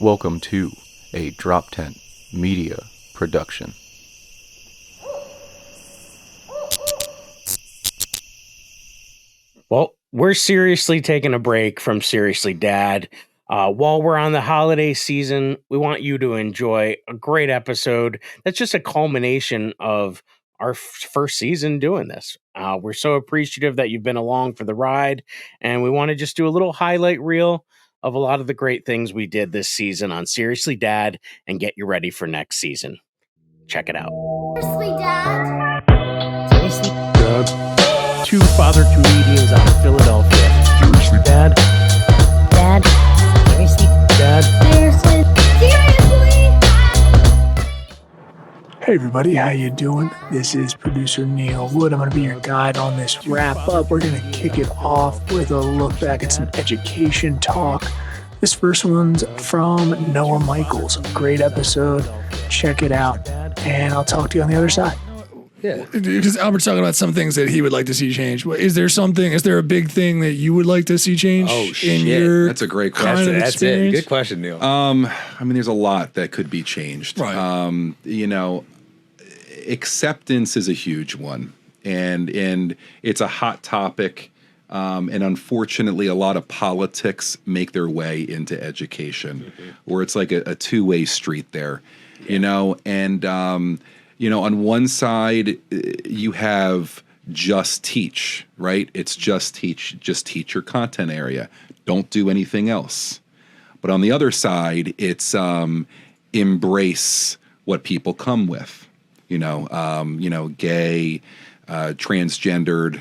Welcome to a Drop Tent Media production. Well, we're seriously taking a break from Seriously Dad. While we're on the holiday season, we want you to enjoy a great episode that's just a culmination of our first season doing this. We're so appreciative that you've been along for the ride, and we want to just do a little highlight reel of a lot of the great things we did this season on Seriously Dad and get you ready for next season. Check it out. Seriously, Dad? Seriously Dad? Two father comedians out of Philadelphia. Seriously Dad? Dad? Seriously? Dad? Seriously? Hey everybody, how you doing? This is producer Neil Wood. I'm going to be your guide on this wrap up. We're going to kick it off with a look back at some education talk. This first one's from Noah Michaels. Great episode. Check it out. And I'll talk to you on the other side. Yeah, because Albert's talking about some things that he would like to see change. Is there a big thing that you would like to see change? Oh, in shit. your That's a great kind question. of That's it. experience? Good question, Neil. I mean, there's a lot that could be changed. Right. Acceptance is a huge one, and it's a hot topic. And unfortunately, a lot of politics make their way into education, where it's like a two-way street there, on one side, you have just teach, right? It's just teach your content area. Don't do anything else. But on the other side, it's embrace what people come with, gay, transgendered.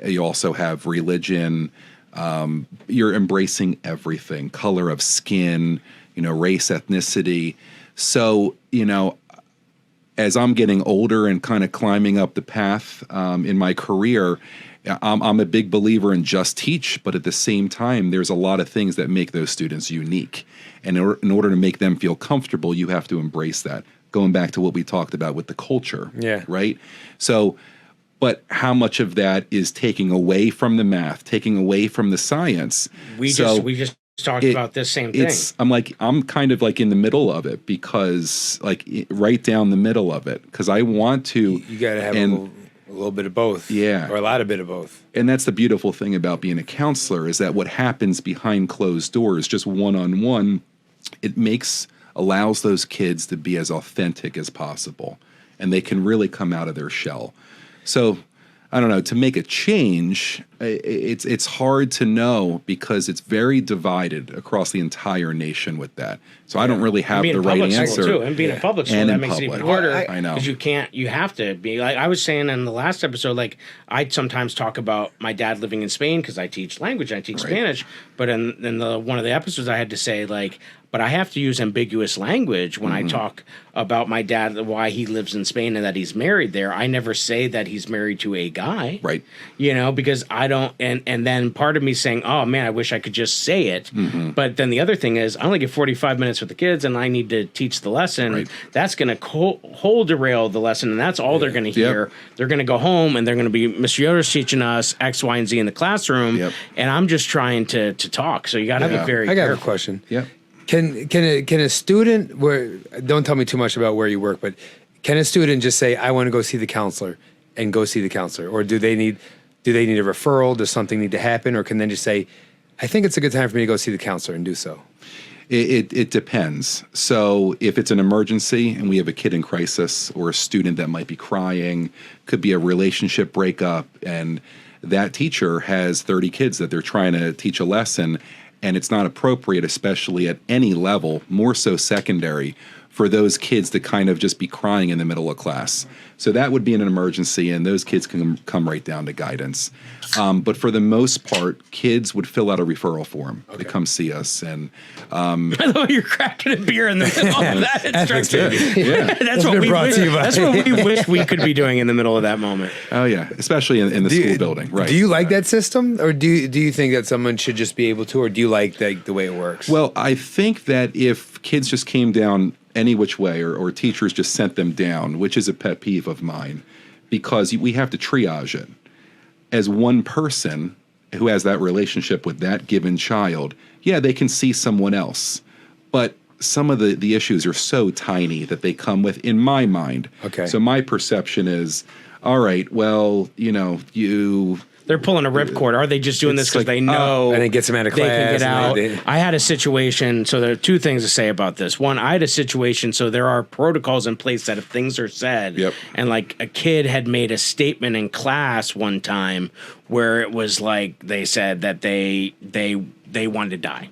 You also have religion. You're embracing everything, color of skin, race, ethnicity. So, as I'm getting older and kind of climbing up the path in my career, I'm a big believer in just teach, but at the same time, there's a lot of things that make those students unique. And in order to make them feel comfortable, you have to embrace that. Going back to what we talked about with the culture, right? So, but how much of that is taking away from the math, taking away from the science? We just talked about this same thing. I'm kind of like in the middle of it, because right down the middle of it, because I want to. You got to have a little bit of both. Yeah. Or a lot of bit of both. And that's the beautiful thing about being a counselor, is that what happens behind closed doors, just one-on-one, it allows those kids to be as authentic as possible, and they can really come out of their shell. So, I don't know, to make a change, it's hard to know, because it's very divided across the entire nation with that. So I don't really have the right answer. Too. And being a public school, that makes it even harder. I know. Because you have to be, like I was saying in the last episode, I sometimes talk about my dad living in Spain because I teach language, I teach Spanish. But in one of the episodes I had to say, but I have to use ambiguous language when I talk about my dad, why he lives in Spain and that he's married there. I never say that he's married to a guy. Right. Because I don't, and then part of me saying, oh man, I wish I could just say it. But then the other thing is, I only get 45 minutes with the kids and I need to teach the lesson. Right. That's going to whole derail the lesson, and that's all they're going to hear. Yep. They're going to go home and they're going to be, Mr. Yoder's teaching us X, Y, and Z in the classroom. Yep. And I'm just trying to talk. So you got to be very careful. I got a question. Yeah. Can a student, don't tell me too much about where you work, but can a student just say, I want to go see the counselor, and go see the counselor? Or do they need a referral? Does something need to happen? Or can they just say, I think it's a good time for me to go see the counselor, and do so? It depends. So if it's an emergency and we have a kid in crisis, or a student that might be crying, could be a relationship breakup, and that teacher has 30 kids that they're trying to teach a lesson, and it's not appropriate, especially at any level, more so secondary, for those kids to kind of just be crying in the middle of class. So that would be an emergency, and those kids can come right down to guidance. But for the most part, kids would fill out a referral form to come see us. And I love you're cracking a beer in the middle of that instruction. That's what we wish we could be doing in the middle of that moment. Oh yeah, especially in the school building. Right? Do you like that system, or do you think that someone should just be able to, or do you like the way it works? Well, I think that if kids just came down any which way, or teachers just sent them down, which is a pet peeve of mine, because we have to triage it. As one person who has that relationship with that given child, yeah, they can see someone else. but some of the issues are so tiny that they come with, in my mind. Okay. So my perception is, all right, well, They're pulling a ripcord. Are they just doing this It's because like, they know and it gets them out of they can class get out? and I had a situation. So there are two things to say about this. One, I had a situation. So there are protocols in place that if things are said, Yep. and like a kid had made a statement in class one time where it was like they said that they wanted to die.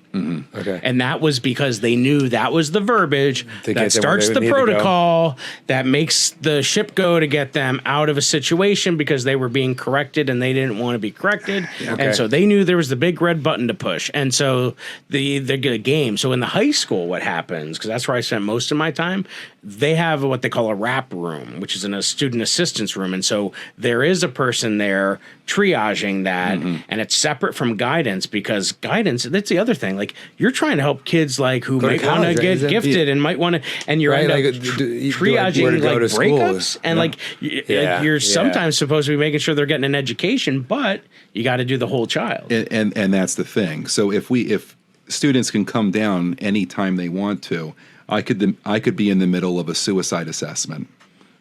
Okay. And that was because they knew that was the verbiage To get that them where starts they the need to go. protocol that makes the ship go to get them out of a situation because they were being corrected and they didn't want to be corrected. Okay. And so they knew there was the big red button to push. And so the game. So in the high school, what happens, because that's where I spent most of my time, they have what they call a wrap room, which is a student assistance room. And so there is a person there triaging that, and it's separate from guidance because guidance, that's the other thing. Like you're trying to help kids like who Go to might want college, to right? get Is that- gifted and might want to, and you're Right, end up like, do I- where to triaging go like to school? breakups and like Yeah, you're yeah. sometimes supposed to be making sure they're getting an education, but you got to do the whole child. and that's the thing. So if students can come down anytime they want to, I could be in the middle of a suicide assessment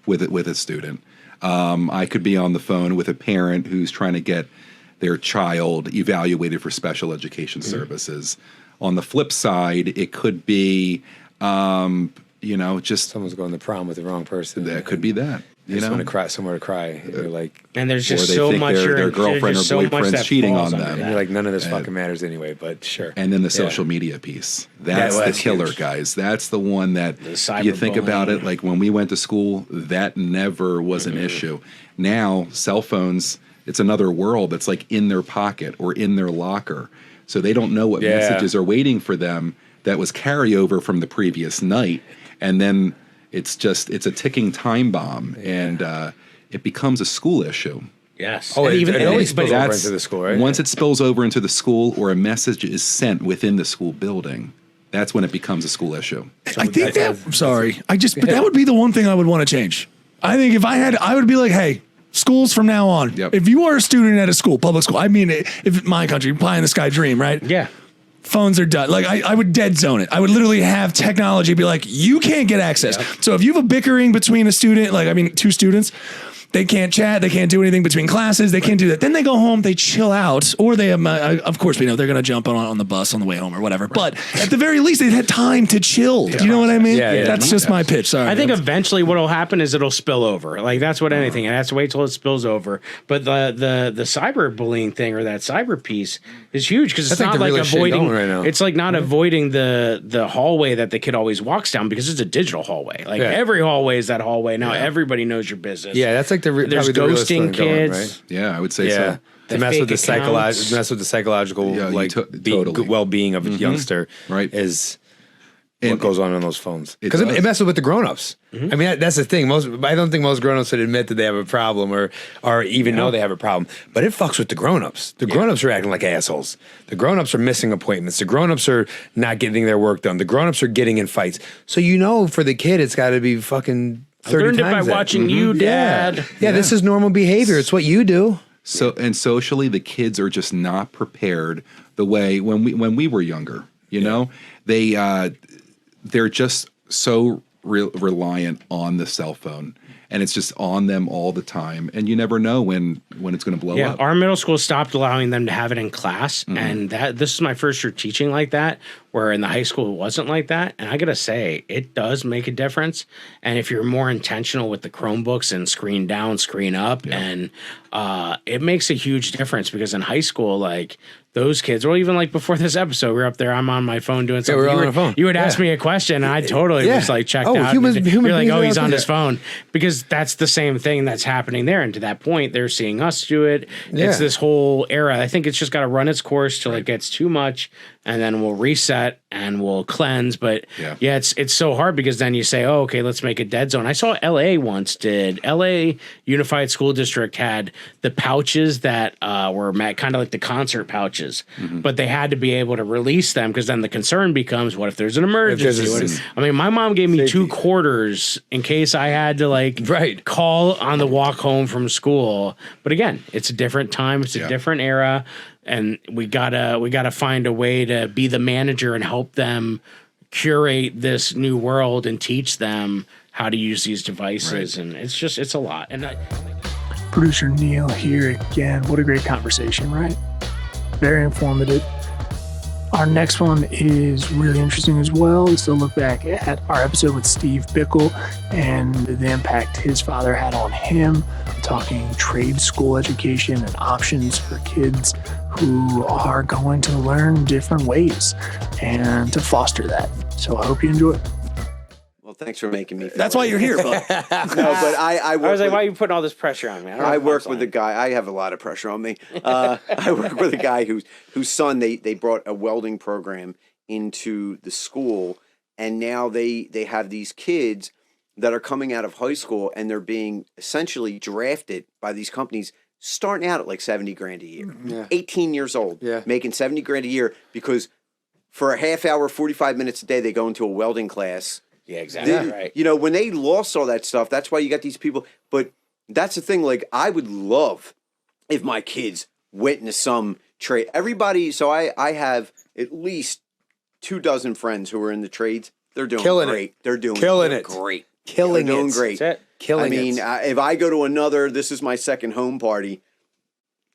with a student. I could be on the phone with a parent who's trying to get their child evaluated for special education services. On the flip side, it could be, just Someone's going to prom with the wrong person. that could be that. You just want to cry, somewhere to cry. And you're like, And there's Or just they so think much their girlfriend or boyfriend's cheating on them. and you're like, none of this fucking matters anyway. But sure. And then the Yeah. social media piece. That's well, the that's killer, huge. guys. That's the one that The you think about cyberbullying. it. Like when we went to school, that never was an issue. Now, cell phones, it's another world that's like in their pocket or in their locker. So they don't know what Yeah. messages are waiting for them that was carryover from the previous night. And then it's a ticking time bomb. And it becomes a school issue. Yes. Oh, And it always but spills over into the school, right? Once it spills over into the school or a message is sent within the school building, that's when it becomes a school issue. I think I'm sorry. But that would be the one thing I would want to change. I think if I would be like, hey, schools from now on, Yep. if you are a student at a school, public school, I mean, if my country, pie in the sky dream, right? yeah. Phones are done. Like I would dead zone it. I would literally have technology be like, you can't get access. So if you have a bickering between a student, two students, they can't chat, they can't do anything between classes, they can't do that. Then they go home, they chill out, or they have, of course, we know they're going to jump on the bus on the way home or whatever. But at the very least, they've had time to chill. Do you know what I mean? Yeah, yeah. That's just my pitch. Sorry. I think eventually what will happen is it'll spill over. Like that's what anything, and it has to wait till it spills over. But the cyberbullying thing or that cyber piece is huge because it's That's like not the like realest shit avoiding. going right now. It's like not avoiding the hallway that the kid always walks down because it's a digital hallway. Like Yeah. every hallway is that hallway now. Everybody knows your business. Yeah, that's like There's probably the realest ghosting thing going, kids. right? Yeah, I would say Yeah. so. To The mess with fake the accounts. psychological Yeah, totally. well-being of a youngster Right. is And- what goes on those phones. It Because it does. messes with the grown-ups. I mean, that's the thing. I don't think most grown-ups would admit that they have a problem or even know they have a problem. But it fucks with the grown-ups. The grown-ups are acting like assholes. The grown-ups are missing appointments. The grown-ups are not getting their work done. The grown-ups are getting in fights. So for the kid, it's got to be fucking 30 Learned it times by that. watching you, Dad. Yeah, this is normal behavior. It's what you do. So and socially, the kids are just not prepared the way when we were younger. You know, they're just so reliant on the cell phone, and it's just on them all the time, and you never know when it's going to blow Yeah, up. our middle school stopped allowing them to have it in class, and this is my first year teaching like that. Where in the high school it wasn't like that, and I gotta say it does make a difference. And if you're more intentional with the Chromebooks and screen down, screen up, and it makes a huge difference because in high school, like those kids, or even like before this episode, we were up there. I'm on my phone doing something. we're all you on were- our phone. You would Yeah. ask me a question, and I totally Yeah. was like checked Oh, out. human You're like, beings oh, are he's out on there. his phone because that's the same thing that's happening there. And to that point, they're seeing us do it. Yeah. It's this whole era. I think it's just got to run its course till it gets too much, and then we'll reset and we'll cleanse. But Yeah. it's so hard because then you say, oh, okay, let's make a dead zone. I saw LA once did. LA Unified School District had the pouches that were kind of like the concert pouches, but they had to be able to release them because then the concern becomes, what if there's an emergency? I mean, my mom gave me 2 quarters in case I had to Right. call on the walk home from school. But again, it's a different time. It's a different era. And we gotta find a way to be the manager and help them curate this new world and teach them how to use these devices. And it's a lot. And Producer Neil here again. What a great conversation, right? Very informative. Our next one is really interesting as well. It's a look back at our episode with Steve Bickle and the impact his father had on him, talking trade school education and options for kids who are going to learn different ways and to foster that. So I hope you enjoy it. Well, thanks for making me feel That's why you're here, bud. No, but I I was like, with- why are you putting all this pressure on me? I work with a guy. I have a lot of pressure on me. I work with a guy whose son they brought a welding program into the school, and now they have these kids that are coming out of high school and they're being essentially drafted by these companies, starting out at like $70,000 a year. Yeah. 18 years old, Yeah. making $70,000 a year because for a half hour, 45 minutes a day, they go into a welding class. Yeah, exactly. They- Right. You know, when they lost all that stuff, that's why you got these people. But that's the thing. Like, I would love if my kids went into some trade. Everybody. So I have at least 24 friends who are in the trades. They're doing Killing it. great. They're doing Killing it. great. Killing They're doing it. great. That's it. Killing I mean, it. if I go to another, this is my second home party,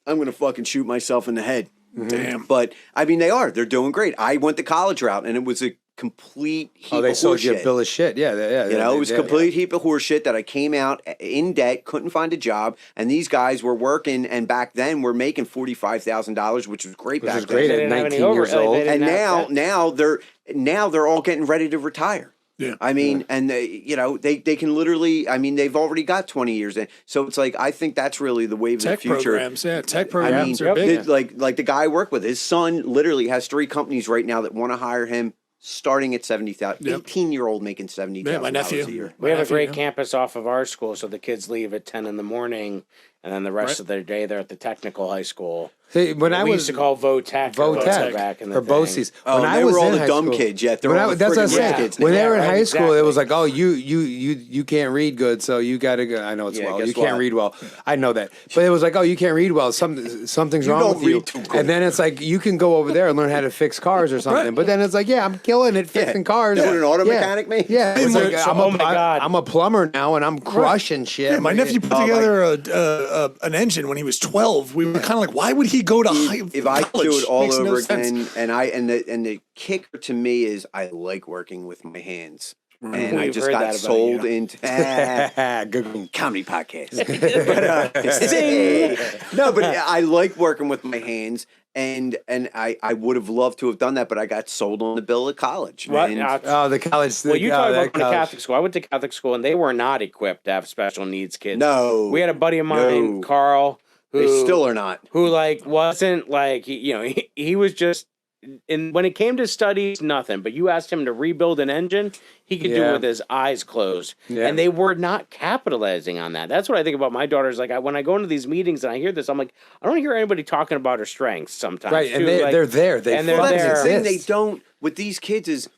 I'm going to fucking shoot myself in the head. Damn. But, I mean, they're doing great. I went the college route, and it was a complete heap Oh, they of sold you a horseshit. bill of shit. Yeah, yeah. You know, it was a yeah, complete heap of horseshit that I came out in debt, couldn't find a job, and these guys were working, and back then we're making $45,000, which was great Which back was great then. They at didn't have any 19 years overhead. old. They didn't And have that. now they're all getting ready to retire. Yeah. I mean, and they can literally. I mean, they've already got 20 years in. So it's like I think that's really the wave Tech of the future. programs, yeah. Tech I programs mean, are big. like the guy I work with, his son literally has 3 companies right now that want to hire him, starting at 70,000. Yep. 18-year-old making $70,000 Yeah, my nephew. a year. We have a nephew, great yeah. campus off of our school, so the kids leave at 10 in the morning, and then the rest Right. of their day they're at the technical high school. See, when I we was used to call Votech. or Votech back in the or thing. BOCES. Oh, When I they was were all in the high dumb school- kids yet. They're When all I, the that's what I'm friggin' saying. rich kids When now. they were in Yeah, high right, school, it was like, exactly. oh, you can't read good, so you got to go. I know it's Yeah, well. guess You can't what? read well. I know that, but it was like, oh, you can't read well. Something's You wrong don't with you. read too good. And then it's like you can go over there and learn how to fix cars or something. But then it's like, yeah, I'm killing it fixing cars. That's what an auto Yeah. mechanic means? Yeah, it's So- like, so- oh my God. I'm a plumber now, and I'm crushing shit. Yeah, my nephew put together an engine when he was 12. We were kind of like, why would he go to high If I could college? do it all Makes no over sense. again, and the kicker to me is I like working with my hands, and I We've just heard got that about sold you. into Good one. comedy podcast. No, but I like working with my hands, and I would have loved to have done that, but I got sold on the bill at college. What? And Oh, the college. Well, you oh, talk that about going to college. Catholic school. I went to Catholic school, and they were not equipped to have special needs kids. No. We had a buddy of mine, No. Carl, who they still are not. who like wasn't like he was just. And when it came to studies, nothing. But you asked him to rebuild an engine, he could do Yeah. it with his eyes closed. Yeah. And they were not capitalizing on that. That's what I think about my daughters. Like when I go into these meetings and I hear this, I'm like, I don't hear anybody talking about her strengths sometimes. Right, and too. they're Like, there. They and they're Well, that's there. the thing. They exist. don't with these kids is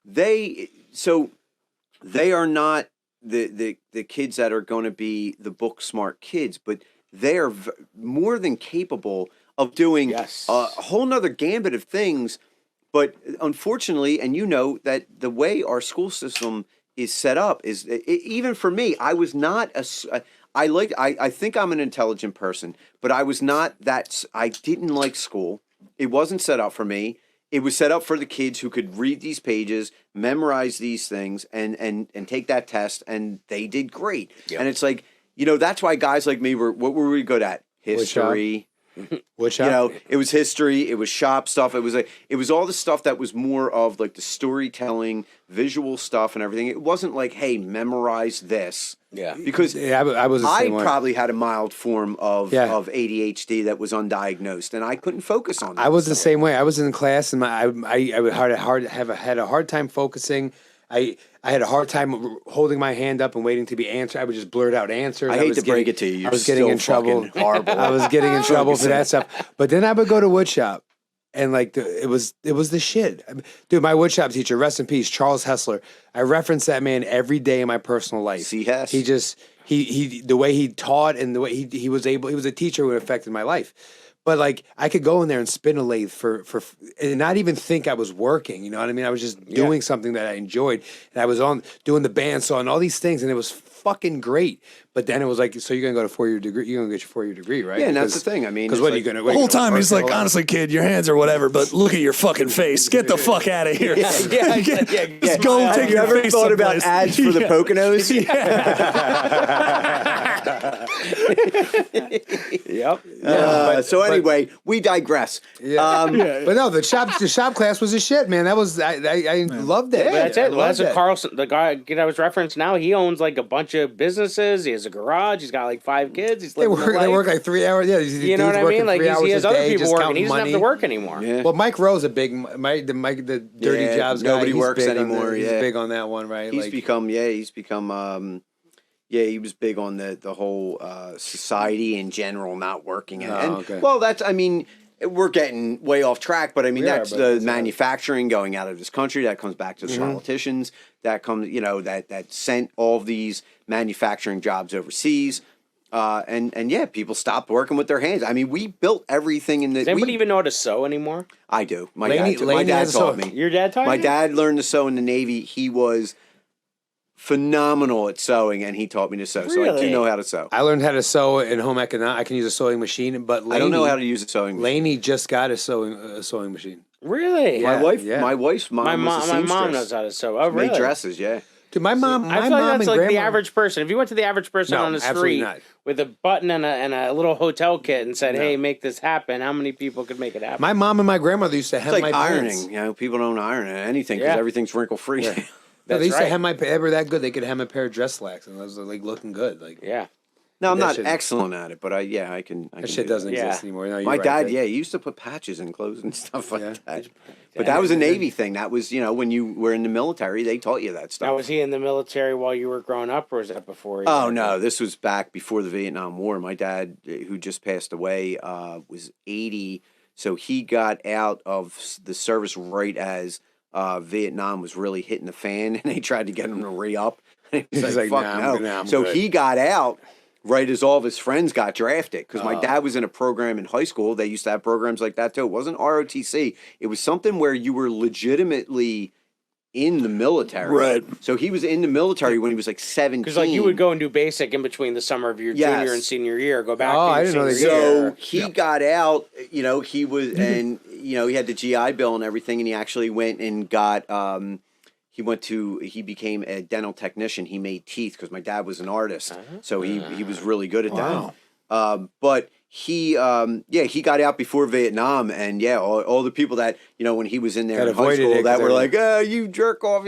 they are not the kids that are going to be the book smart kids, but they are more than capable of doing Yes. a whole nother gambit of things. But unfortunately, and you know that the way our school system is set up is even for me, I was not I think I'm an intelligent person, but I was not that. I didn't like school. It wasn't set up for me. It was set up for the kids who could read these pages, memorize these things, and take that test, and they did great. Yep. And it's like, that's why guys like me what were we good at? History. Which It was history, it was shop stuff, it was all the stuff that was more of like the storytelling, visual stuff and everything. It wasn't like, hey, memorize this. Yeah. Because yeah, I was. The I same way. probably had a mild form of Yeah. ADHD that was undiagnosed, and I couldn't focus on that. I was the same way. I was in class, and I had a hard time focusing. I had a hard time holding my hand up and waiting to be answered. I would just blurt out answers. I hate was to break it to you. You're I was getting still in trouble. fucking horrible. I was getting in trouble for that stuff. But then I would go to woodshop, and like it was the shit, dude. My woodshop teacher, rest in peace, Charles Hessler. I reference that man every day in my personal life. C. Hess. He the way he taught and the way he was a teacher who affected my life. But like I could go in there and spin a lathe for and not even think I was working. You know what I mean? I was just doing something that I enjoyed, and I was on doing the bandsaw and all these things, and it was fucking great. But then it was like, so you're gonna go to 4-year degree? You're gonna get your 4-year degree, right? Yeah, and that's the thing. I mean, because it's what are like- you gonna? The whole time he's like, honestly, kid, your hands are whatever, but look at your fucking face. Get the fuck out of here. Just go Have take you your ever face thought about someplace. ads for the Poconos? Yep. So anyway, we digress. But no, the shop class was a shit, man. That was I loved it. But that's I it. Well, that's loved what it. Carlson, the guy I was referenced now, he owns like a bunch of businesses. He has a garage. He's got like 5 kids. He's They living work. the They life. work like 3 hours. Yeah, You know what I mean? Like he has other people working. He doesn't have to work anymore. Yeah. Well, Mike Rowe's a big the dirty Yeah, jobs guy. nobody He's works big on anymore, he's yeah. big on that one, right? He's Like, become he was big on the whole society in general not working. okay. Well, that's, I mean, we're getting way off track, but I mean, We are, that's but the that's manufacturing going out of this country. That comes back to the politicians. That comes, that sent all of these manufacturing jobs overseas. And yeah, people stopped working with their hands. I mean, we built everything in the. Does anybody even know how to sew anymore? I do. My Laney dad has a taught sew. me. Your dad taught My you? dad learned to sew in the Navy. He was phenomenal at sewing, and he taught me to sew. So I do Really? know how to sew. I learned how to sew in home economics. I can use a sewing machine, but I don't know how to use a sewing machine. Laney just got a sewing machine. Really? Yeah. My wife's mom My was a mom seamstress. knows how to sew. Oh, Made really? dresses, yeah. Dude, my mom, I feel like that's and like grandma. the average person. If you went to the average person No, on the absolutely street not. with a button and a little hotel kit and said, "Hey, make this happen," how many people could make it happen? My mom and my grandmother used to hem It's like my ironing. pants. You know, people don't iron anything because Yeah. everything's wrinkle free. No, That's they used right. to hem my ever that good. They could hem a pair of dress slacks, and it was like looking good. Like Yeah. Now I'm That not shit- excellent at it, but I can. that shit do doesn't Yeah. exist anymore. No, you're My right, dad, that- yeah, he used to put patches in clothes and stuff like Yeah. that. But that was a Navy thing. That was, when you were in the military, they taught you that Now, stuff. was he in the military while you were growing up, or was that before? Oh no, this was back before the Vietnam War. My dad, who just passed away, was 80, so he got out of the service right as Vietnam was really hitting the fan, and they tried to get him to re-up. He was He's like, like, "Fuck "Nah, no!" I'm So good. he got out right as all of his friends got drafted. Because my dad was in a program in high school. They used to have programs like that too. It wasn't ROTC. It was something where you were legitimately in the military. Right. So he was in the military when he was like 17. Because like you would go and do basic in between the summer of your Yes. junior and senior year, go back. Oh, to I your didn't know they senior did year. So he got out, he was, and, he had the GI Bill and everything, and he actually went and got, he became a dental technician. He made teeth because my dad was an artist. So he was really good at that. But he got out before Vietnam, and all the people that, when he was in there That in high avoided school it 'cause that they were were- like, you jerk off,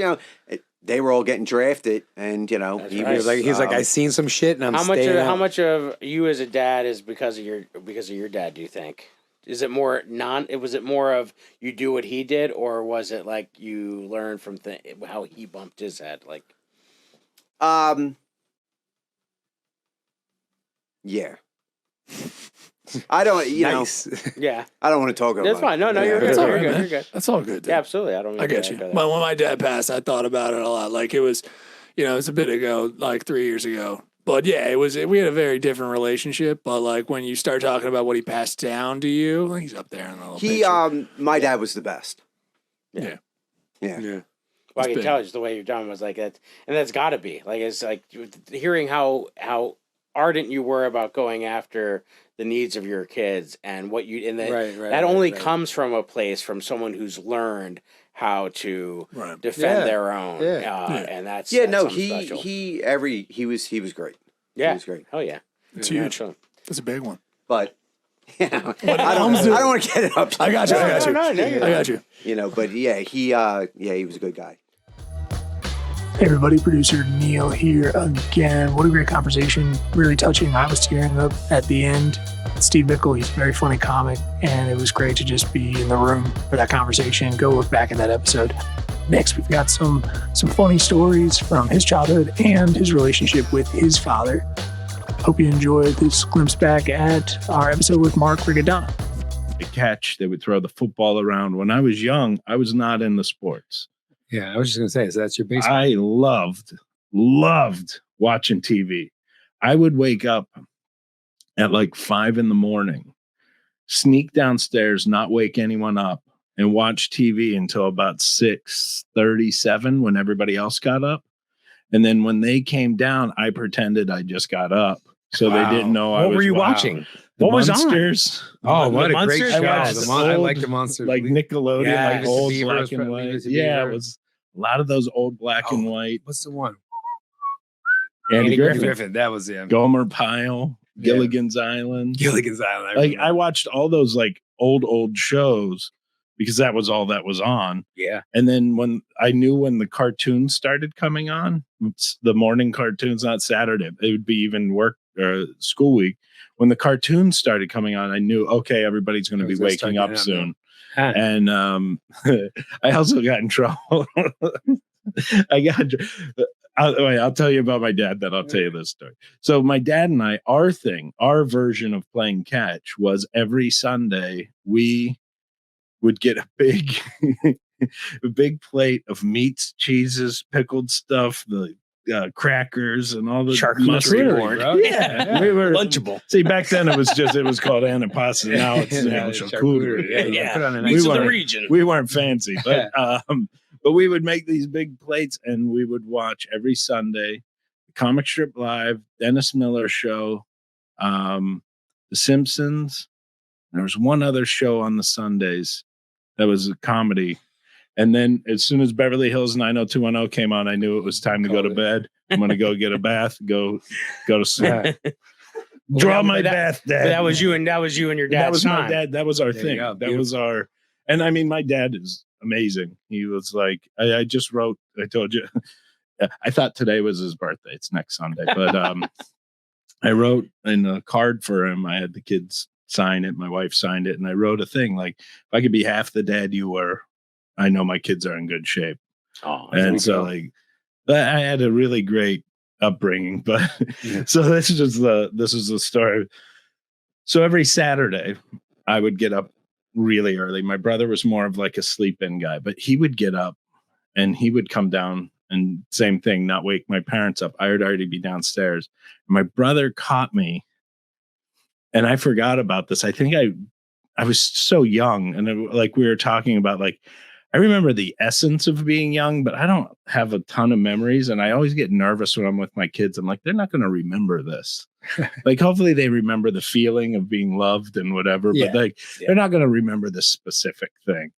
they were all getting drafted, and, he right. He was like, I seen some shit, and I'm How much staying of out. you as a dad is because of your dad? Do you think? Is it more was it more of you do what he did, or was it like you learn from how he bumped his head? Like, yeah. I don't, Nice. yeah, I don't want to talk about that's it. fine. No, you're good. That's all You're right, good. man. You're good. That's all good. Dude. Yeah, absolutely. I don't. Mean I get to you. go there. But when my dad passed, I thought about it a lot. Like it was, it was a bit ago, like 3 years ago. But yeah, it was. We had a very different relationship. But like when you start talking about what he passed down to you, like he's up there in the little picture. My dad was the best. Yeah. Yeah. Well, I It's can big. tell just the way you're done was like that, and that's got to be like it's like hearing how ardent you were about going after the needs of your kids and what you and that Right, that only right. comes from a place from someone who's learned how to Right. defend Yeah. their own, Yeah. and that's Yeah, no, something special. he was great. yeah, He was great. hell yeah, It's Yeah, huge. absolutely. It's a big one. But I comes to- don't want to get it up. I got you. I got you. No, you're I got you. But yeah, he was a good guy. Hey everybody, producer Neil here again. What a great conversation. Really touching. I was tearing up at the end. Steve Bickle, he's a very funny comic, and it was great to just be in the room for that conversation. Go look back at that episode. Next, we've got some funny stories from his childhood and his relationship with his father. Hope you enjoyed this glimpse back at our episode with Mark Rigodano. A catch. They would throw the football around. When I was young, I was not into sports. Yeah, I was just gonna say, so that's your basement. I loved watching TV. I would wake up at like 5 a.m, sneak downstairs, not wake anyone up, and watch TV until about 6:37 when everybody else got up. And then when they came down, I pretended I just got up. So they didn't know I was. What were you watching? The What was on? Monsters. Oh, what a great Monsters? show! I watched I old, like the Monsters. like Nickelodeon, Yeah, like Mr. old Beaver black was and probably white. Mr. Yeah, it Beaver. was a lot of those old black and white. What's the one? Andy Griffith, Griffin. That was him. Gomer Pyle, Yeah. Gilligan's Island. Gilligan's Island. Like I watched all those like old shows because that was all that was on. Yeah. And then when I knew when the cartoons started coming on, the morning cartoons, not Saturday, it would be even work or school week. When the cartoons started coming on, I knew, okay, everybody's going to be waking up soon. Huh. And I also got in trouble. I'll tell you about my dad, then I'll tell you this story. So my dad and I, our version of playing catch was every Sunday we would get a big plate of meats, cheeses, pickled stuff, the crackers, and all the Charcuterie board. Yeah, we were Lunchable. See, back then it was called antipasta. Now it's charcuterie. Yeah. Put on a Meats nice of the weren't- region. We weren't fancy, but we would make these big plates and we would watch every Sunday the Comic Strip Live, Dennis Miller Show, The Simpsons. There was one other show on the Sundays that was a comedy. And then as soon as Beverly Hills 90210 came on, I knew it was time to go to bed. I'm going to go get a bath, go to sleep. Draw my bath, Dad. But that was you and your dad's That was my time. dad. That was our There you thing. go. That was our, and I mean, my dad is amazing. He was like, I just wrote, I told you, I thought today was his birthday. It's next Sunday, but I wrote in a card for him. I had the kids sign it. My wife signed it. And I wrote a thing like, if I could be half the dad you were, I know my kids are in good shape. Oh, And so like, I had a really great upbringing, but so this is the story. So every Saturday I would get up really early. My brother was more of like a sleep-in guy, but he would get up and he would come down and same thing, not wake my parents up. I would already be downstairs. My brother caught me and I forgot about this. I think I was so young and like we were talking about like, I remember the essence of being young, but I don't have a ton of memories. And I always get nervous when I'm with my kids. I'm like, they're not going to remember this. Like, hopefully they remember the feeling of being loved and whatever, but like, they're not going to remember this specific thing.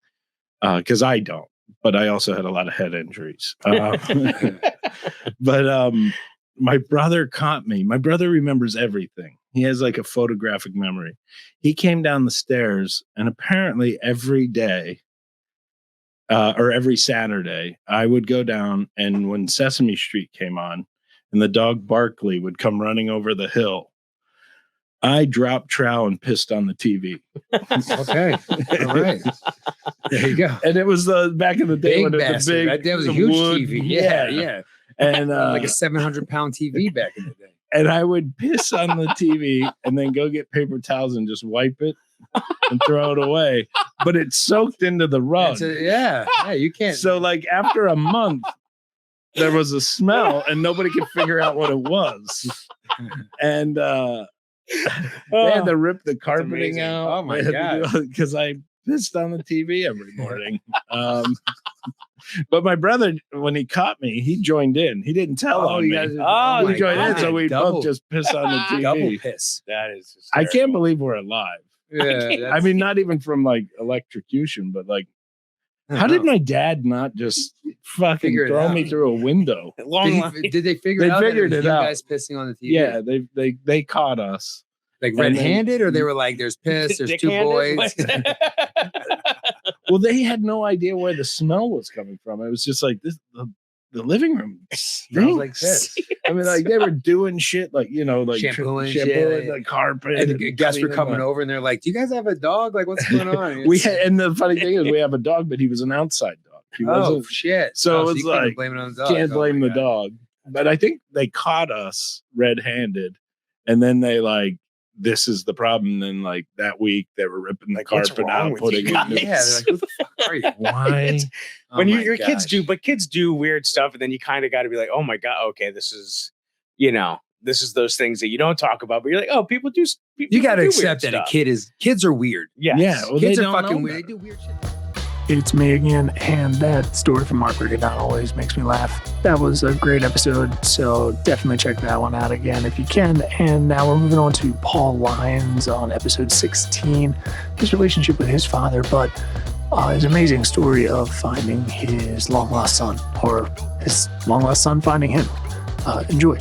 Cause I don't, but I also had a lot of head injuries. But my brother caught me. My brother remembers everything. He has like a photographic memory. He came down the stairs and apparently every day, or every Saturday, I would go down, and when Sesame Street came on and the dog Barkley would come running over the hill, I dropped trowel and pissed on the TV. Okay. All right. There you go. And it was back in the day Big when it was bastard, big. right? That was a the huge wood. TV. Yeah. And Like a 700-pound TV back in the day. and I would piss on the TV and then go get paper towels and just wipe it and throw it away. But it soaked into the rug. Yeah, you can't. So like after a month, there was a smell and nobody could figure out what it was. And they had to rip the carpeting out. Oh my God. Because I pissed on the TV every morning. But my brother, when he caught me, he joined in. He didn't tell on me. He joined in, so we both just piss on the TV. Double piss. That is I can't believe we're alive. Yeah, I mean, not even from like electrocution, but like, how did my dad not just fucking Figure it throw out. me through a window? Did they figure They it out? that figured was it you out. guys pissing on the TV? Yeah, they caught us. Like And then- red-handed, or they were like, "There's piss. There's two boys." Well, they had no idea where the smell was coming from. It was just like this. The living room Smells like stinks. piss. I mean, like they were doing shit like like Shampooing shampooing shit. the carpet. And the guests were cleaning coming the- over, and they're like, "Do you guys have a dog? Like, what's going on?" We had, and the funny thing is, we have a dog, but he was an outside dog. He Oh wasn't. shit! So Oh, it's you can't like, blame it on the dog. Can't Oh, blame my the God. dog. But I think they caught us red-handed, and then they like, this is the problem. Then like that week they were ripping the Like, what's carpet wrong out, with putting you it in. guys? Yeah, they're like, "Who the fuck are you?" Why? When Oh your my kids gosh. do, but kids do weird stuff, and then you kind of got to be like, oh my God, okay, this is, this is those things that you don't talk about, but you're like, oh, people do. You got to do accept weird that stuff. kids are weird. Yes. Yeah, well, Kids they are don't fucking know weird. They better. do weird shit. It's me again, and that story from Mark Brigadon always makes me laugh. That was a great episode, so definitely check that one out again if you can. And now we're moving on to Paul Lyons on episode 16, his relationship with his father, but his amazing story of finding his long-lost son, or his long-lost son finding him. Enjoy.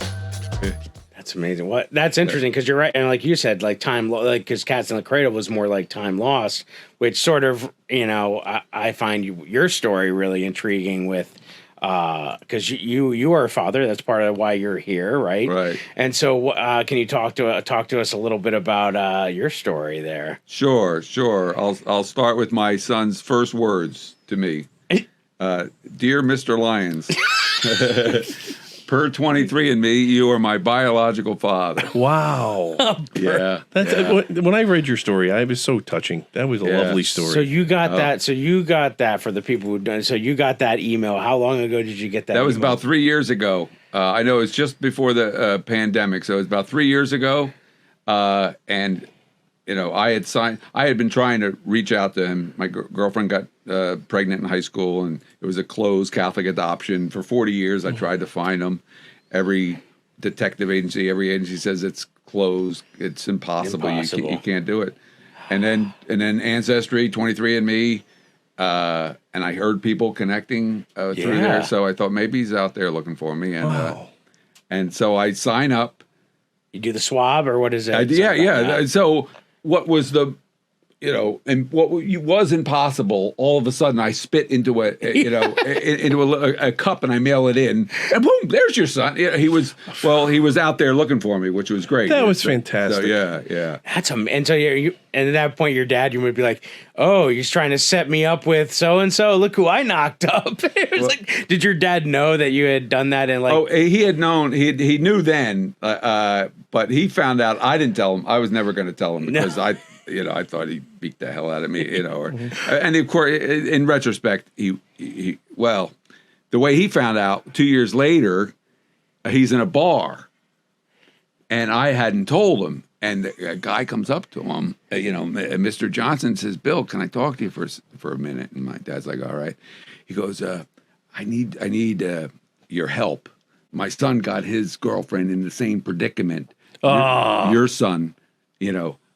That's amazing. What? That's interesting because you're right, and like you said, like because Cats in the Cradle was more like time lost, which sort of I find your story really intriguing with because you are a father. That's part of why you're here, right? Right. And so, can you talk to us a little bit about your story there? Sure. I'll start with my son's first words to me. Dear Mr. Lyons, per 23andMe, you are my biological father. Wow. Yeah. When I read your story, I was so touching. That was a lovely story. So you got that. So you got that for the people who done. So you got that email. How long ago did you get that? That was email? about 3 years ago. I know it's just before the pandemic, so it was about 3 years ago. And I had been trying to reach out to him. My girlfriend got pregnant in high school, and it was a closed Catholic adoption. For 40 years, I tried to find him. Every detective agency, every agency says it's closed. It's impossible. You can't do it. And then Ancestry, 23andMe, and I heard people connecting through there. So I thought maybe he's out there looking for me. And and so I sign up. You do the swab, or what is it? Yeah. So what was and what was impossible, all of a sudden I spit into a cup and I mail it in, and boom, there's your son. He was out there looking for me, which was great. That was fantastic. So, yeah. That's and so and at that point, your dad, you would be like, "Oh, he's trying to set me up with so and so. Look who I knocked up." It was like, did your dad know that you had done that? And like, oh, he had known. He knew then, but he found out. I didn't tell him. I was never going to tell him because I thought he beat the hell out of me, and of course, in retrospect, the way he found out 2 years later, he's in a bar, and I hadn't told him, and a guy comes up to him, Mr. Johnson says, "Bill, can I talk to you for a minute?" And my dad's like, "All right." He goes, I need your help. My son got his girlfriend in the same predicament. Your son,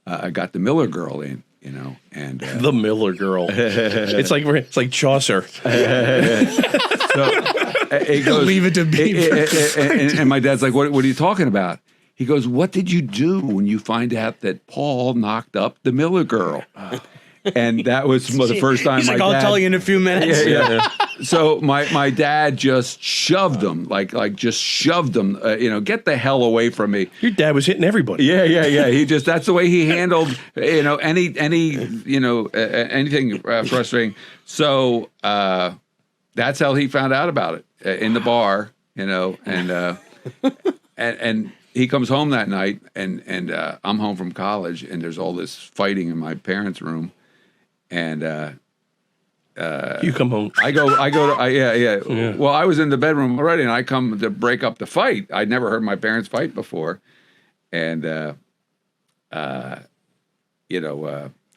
I got the Miller girl in, and the Miller girl. it's like Chaucer. So he goes, Leave it to Beaver. And my dad's like, what are you talking about? He goes, what did you do when you find out that Paul knocked up the Miller girl? And that was the first time he's like, I'll tell you in a few minutes. Yeah. So my dad just shoved him, like just shoved him, get the hell away from me. Your dad was hitting everybody. Yeah. That's the way he handled, anything frustrating. So that's how he found out about it in the bar, and he comes home that night, and I'm home from college, and there's all this fighting in my parents' room, and you come home. I go to. Well, I was in the bedroom already, and I come to break up the fight. I'd never heard my parents fight before, and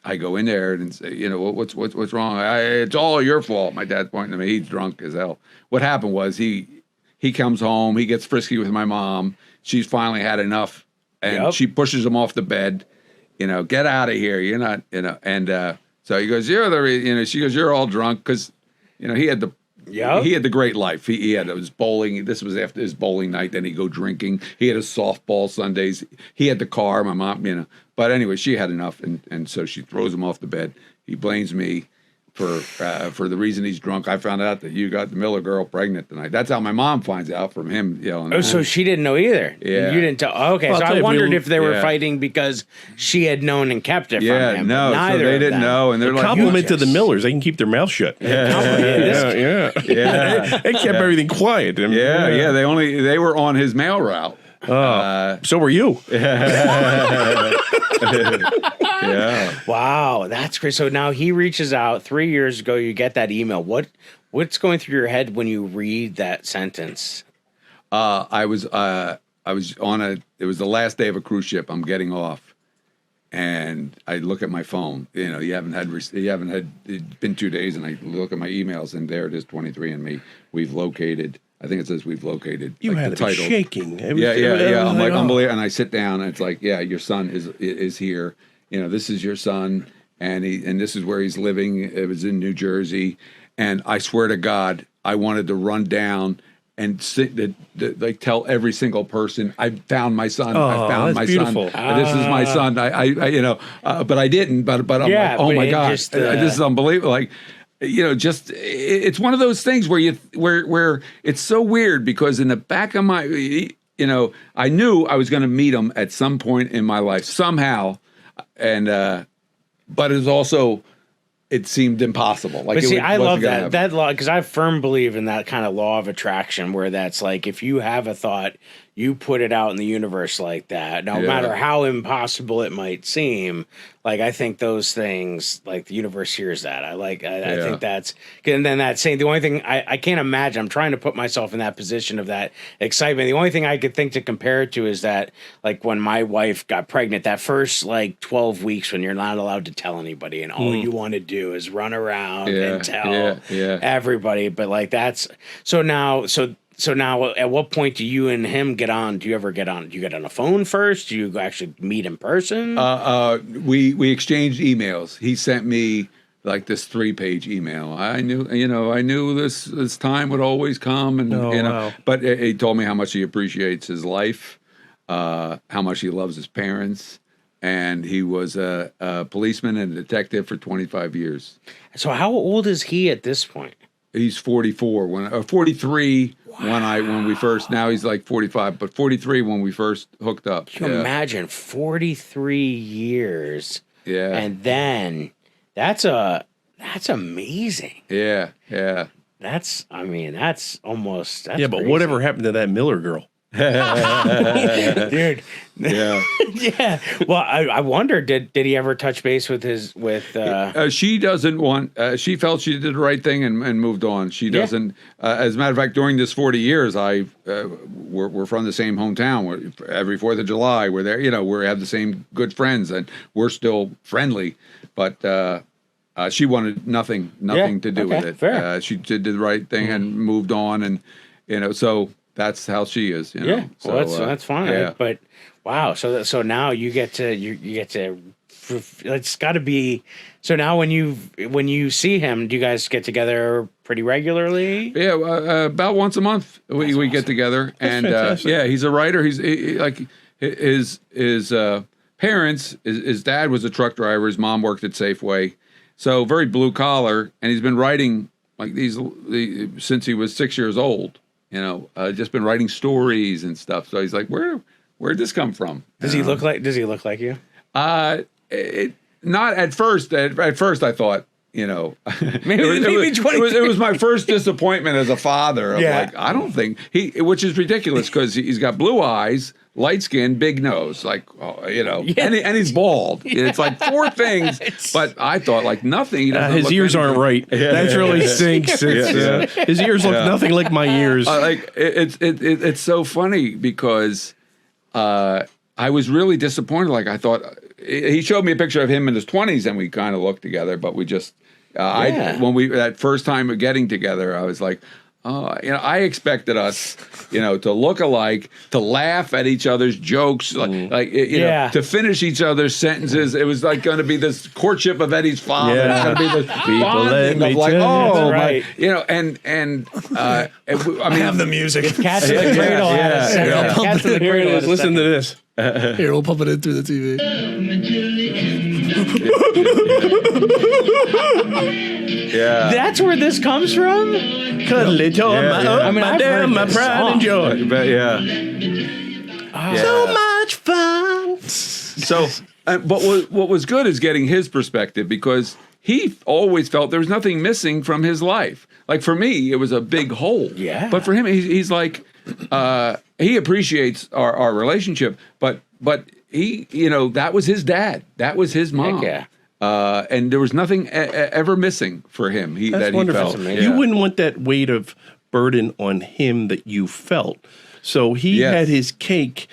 I go in there and say, what's wrong? It's all your fault. My dad's pointing to me. He's drunk as hell. What happened was he comes home. He gets frisky with my mom. She's finally had enough, and she pushes him off the bed. Get out of here. You're not. And so he goes, you're the. She goes, you're all drunk because, he had the. Yeah. He had the great life. He had his bowling. This was after his bowling night. Then he'd go drinking. He had his softball Sundays. He had the car. My mom, But anyway, she had enough, and so she throws him off the bed. He blames me for the reason he's drunk. I found out that you got the Miller girl pregnant tonight. That's how my mom finds out from him yelling. Oh, so she didn't know either. Yeah. You didn't tell. Okay, so I wondered if they were fighting because she had known and kept it from him. No, neither so they didn't know, and they're like, compliment to the Millers. They can keep their mouth shut. Yeah. They kept everything quiet. Yeah. They were on his mail route. So were you. Yeah. Wow, that's great. So now he reaches out 3 years ago. You get that email. What's going through your head when you read that sentence? I was I was on it was the last day of a cruise ship. I'm getting off, and I look at my phone. You know, it's been 2 days, and I look at my emails, and there it is, 23andMe. We've located. I think it says we've located. You like, had the to be title. shaking. Yeah. I'm like, oh. unbelievable. And I sit down, and it's like, yeah, your son is here. You know, this is your son, and this is where he's living. It was in New Jersey, and I swear to God, I wanted to run down and like tell every single person, I found my son. I found my beautiful. son. This is my son. I you know, but I didn't. But I'm Yeah, like, oh but my it God, just, this is unbelievable. Like, you know, just it's one of those things where where it's so weird because in the back of my, you know, I knew I was going to meet him at some point in my life somehow, and but it was also. It seemed impossible. Like, but see, I love gonna happen. that law because I firm believe in that kind of law of attraction, where that's like if you have a thought, you put it out in the universe like that. No matter how impossible it might seem, like I think those things, like the universe hears that. I think that's, and then that saying the only thing I can't imagine. I'm trying to put myself in that position of that excitement. The only thing I could think to compare it to is that, like when my wife got pregnant, that first like 12 weeks when you're not allowed to tell anybody, and all you want to do is run around and tell everybody. But like that's so now. So now, at what point do you and him get on? Do you ever get on? Do you get on a phone first? Do you actually meet in person? We exchanged emails. He sent me like this 3-page email. I knew this time would always come, and wow. But he told me how much he appreciates his life, how much he loves his parents, and he was a policeman and a detective for 25 years. So how old is he at this point? He's 44 43 when we first. Now he's like 45, but 43 when we first hooked up. Can you imagine 43 years? Yeah, and then that's amazing. Yeah. That's almost. That's But crazy. whatever happened to that Miller girl? Dude. Yeah. Yeah. Well, I wonder, did he ever touch base with she doesn't want, she felt she did the right thing and moved on. She doesn't, as a matter of fact, during this 40 years, we're from the same hometown. Every 4th of July, we're there, you know, we have the same good friends and we're still friendly, but, she wanted nothing to do with it. Fair. She did the right thing and moved on, and, you know, so that's how she is. You know? Yeah, so, well, that's fine. Yeah. But wow, so now you get to. It's got to be. So now when you see him, do you guys get together pretty regularly? Yeah, about once a month we get together, and he's a writer. He's like his parents. His dad was a truck driver. His mom worked at Safeway, so very blue collar, and he's been writing like these since he was 6 years old. You know, just been writing stories and stuff. So he's like, where'd this come from? Does he look like you? Not at first. At first, I thought, you know, maybe it was my first disappointment as a father. Of like, I don't think which is ridiculous because he's got blue eyes, light skin, big nose, like, you know, and he's bald. It's like 4 things, but I thought like nothing. He His ears aren't right. That really stinks. His ears look nothing like my ears. Like it's so funny because I was really disappointed. Like I thought he showed me a picture of him in his 20s, and we kind of looked together, but we just when we that first time of getting together, I was like. You know, I expected us, you know, to look alike, to laugh at each other's jokes, like you know, to finish each other's sentences. It was like going to be this courtship of Eddie's father. It's going to be this bonding of like, my, you know, and I mean, I have the music. Cats in the Cradle. Cats in the Cradle. Listen to this. Here, we'll pump it in through the TV. Yeah, that's where this comes from. Cuddly toy, my damn, my pride and joy. But so much fun. So, but what was good is getting his perspective because he always felt there was nothing missing from his life. Like for me, it was a big hole. Yeah. But for him, he's like, he appreciates our relationship, but he, you know, that was his dad, that was his mom. Heck yeah. And there was nothing ever missing for him. That's wonderful. He felt. You wouldn't want that weight of burden on him that you felt. So he Yes. had his cake,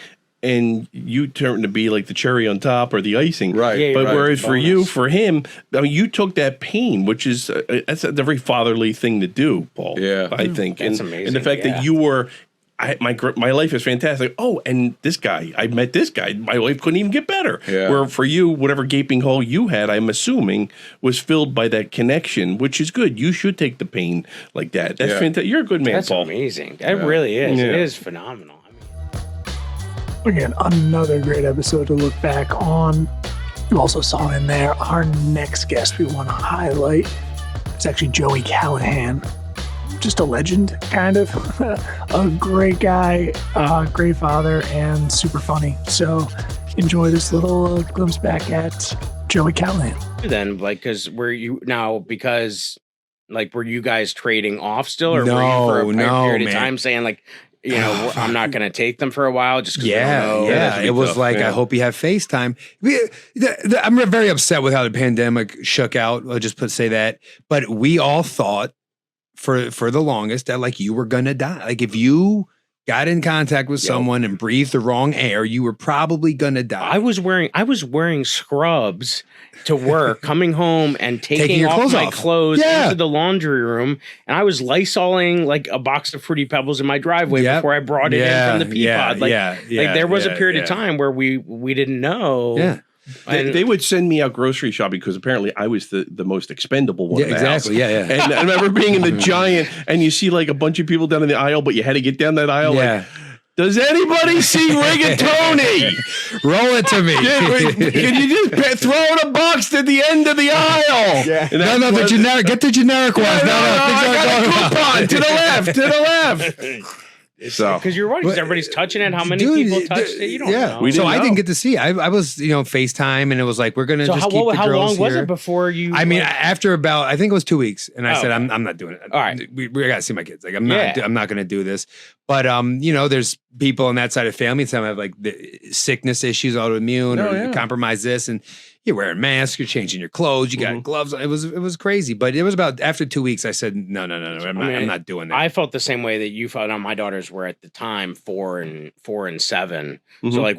and you turned to be like the cherry on top or the icing. Right. Yeah, But right. whereas for you, Bonus. for him, I mean, you took that pain, which is that's a very fatherly thing to do, Paul. Yeah. I think. That's and, amazing, And the fact yeah. that you were. My life is fantastic. Oh, and this guy, I met this guy. My life couldn't even get better. Yeah. Where for you, whatever gaping hole you had, I'm assuming, was filled by that connection, which is good. You should take the pain like that. That's Yeah. fantastic. You're a good man, That's Paul. amazing. It really is. It Yeah. is phenomenal. I mean, Again, another great episode to look back on. You also saw in there our next guest we want to highlight. It's actually Joey Callahan. Just a legend, kind of. A great guy, great father, and super funny. So enjoy this little glimpse back at Joey Callahan. then, like, because were you guys trading off still, or were you No, for a period man. of time saying like, I'm not going to take them for a while just because Yeah. It was tough, like, yeah. I hope you have FaceTime. I'm very upset with how the pandemic shook out. I'll just say that. But we all thought for the longest that like you were gonna die. Like if you got in contact with someone and breathed the wrong air, you were probably gonna die. I was wearing scrubs to work, coming home and taking your off clothes my off. clothes Yeah. into the laundry room, and I was lysoling like a box of Fruity Pebbles in my driveway Yep. before I brought it in from the pea pod. Like, like there was a period of time where we didn't know. Yeah. They would send me out grocery shopping because apparently I was the most expendable one. Yeah, in the exactly. house. Yeah. And I remember being in the giant, and you see like a bunch of people down in the aisle, but you had to get down that aisle. Yeah. Like, does anybody see Rigatoni? Roll it to me. Can you just throw in a box to the end of the aisle? Yeah. No, the generic. Get the generic ones. No, I got a coupon to the left, to the left. So Because you're right, because everybody's touching it. How many people touched it? You don't know. We So didn't I know. didn't get to see. I was, FaceTime, and it was like we're gonna So just how, keep the how girls long was here. it before you? I mean, like- after about I think it was 2 weeks, and I Oh, said okay. I'm not doing it. All right. we gotta see my kids. Like I'm Yeah. not going to do this. But there's people on that side of family. Some have like the sickness issues, autoimmune, Oh, or yeah. compromise this, and you're wearing masks, you're changing your clothes, you got gloves. It was crazy. But it was about after 2 weeks. I said no. I'm not doing that. I felt the same way that you felt. My daughters were at the time 4 and 7. So Mhm. like,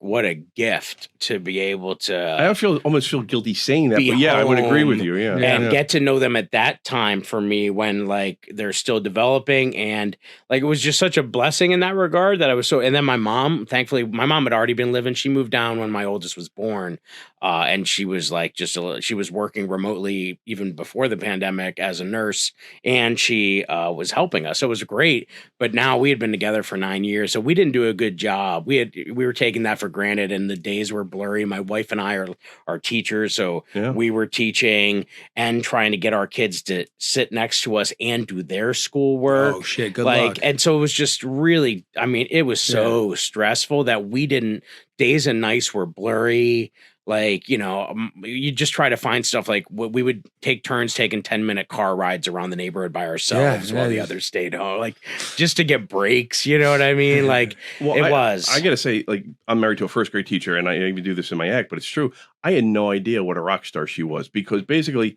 what a gift to be able to I almost feel guilty saying that, Be but yeah, I would agree with home you. Yeah, and yeah. get to know them at that time for me when like they're still developing, and like it was just such a blessing in that regard that I was so. And then my mom, thankfully, my mom had already been living. She moved down when my oldest was born, and she was like she was working remotely even before the pandemic as a nurse, and she was helping us. So it was great. But now we had been together for 9 years, so we didn't do a good job. We were taking that for granted, and the days were blurry. My wife and I are teachers, so Yeah. we were teaching and trying to get our kids to sit next to us and do their schoolwork. Oh shit! Good like, luck. and so it was just really, I mean, it was so stressful that we didn't, days and nights were blurry. Like, you just try to find stuff like we would take turns taking 10-minute car rides around the neighborhood by ourselves while the others stayed home, like just to get breaks. You know what I mean? Like I gotta say, like, I'm married to a first grade teacher, and I even do this in my act, but it's true. I had no idea what a rock star she was because basically,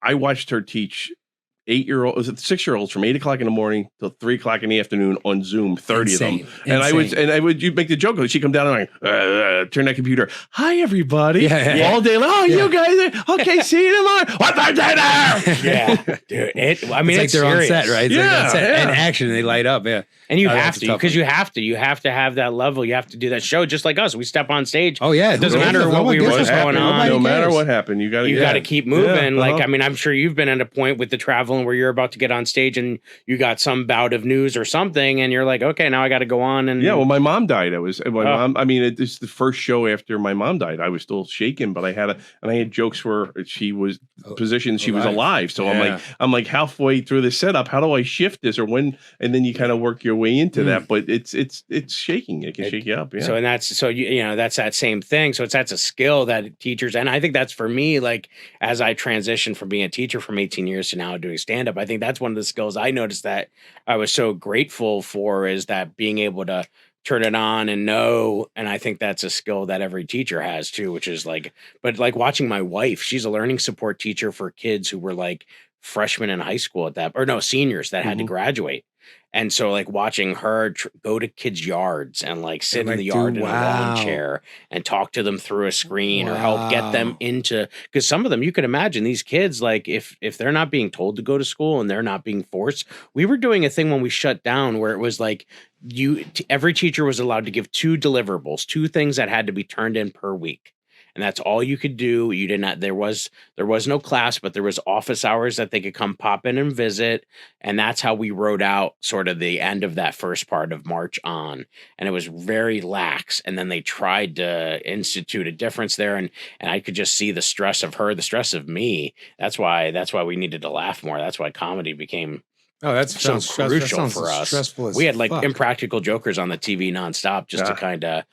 I watched her teach 6-year-olds from 8 o'clock in the morning till 3 o'clock in the afternoon on Zoom, 30 Insane. of them. And I would you make the joke, she'd come down and turn that computer. Hi everybody. Yeah. All day long. Oh, you guys are okay, see you tomorrow. What's for dinner? Yeah, dude. I mean, it's like they're serious. on set, right? It's like Yeah, on set. yeah. And action, they light up. Yeah. And you Oh, have that's to, a tough because one. you have to have that level. You have to do that show just like us. We step on stage. Oh yeah. It doesn't No matter what one we were gives a going fuck. on. Nobody No matter cares. what happened, you got to keep moving. Yeah, Like, I mean, I'm sure you've been at a point with the traveling where you're about to get on stage and you got some bout of news or something, and you're like, okay, now I got to go on. And Yeah, well, my mom died. Mom. I mean, it's the first show after my mom died. I was still shaken, but I had jokes where she was positioned. She was alive. So Yeah. I'm like halfway through the setup. How do I shift this or when? And then you kind of work your way into that. But it's shaking. It can shake you up. Yeah. So, and that's that same thing. So that's a skill that teachers, and I think that's for me, like, as I transitioned from being a teacher from 18 years to now doing stand-up, I think that's one of the skills I noticed that I was so grateful for, is that being able to turn it on and know. And I think that's a skill that every teacher has too, which is like, but like watching my wife, she's a learning support teacher for kids who were like freshmen in high school seniors that had to graduate. And so, like, watching her go to kids' yards and like sit And, in like, the yard in a lawn wow. chair and talk to them through a screen or help get them Wow. into, because some of them, you could imagine these kids, like if they're not being told to go to school and they're not being forced. We were doing a thing when we shut down where it was like every teacher was allowed to give 2 deliverables, 2 things that had to be turned in per week. And that's all you could do. You did not, there was no class, but there was office hours that they could come pop in and visit. And that's how we wrote out sort of the end of that first part of March on. And it was very lax. And then they tried to institute a difference there. And I could just see the stress of her, the stress of me. That's why we needed to laugh more. That's why comedy became Oh, that's so crucial for us. Stressful as We had like fuck. Impractical Jokers on the TV nonstop just to kind of,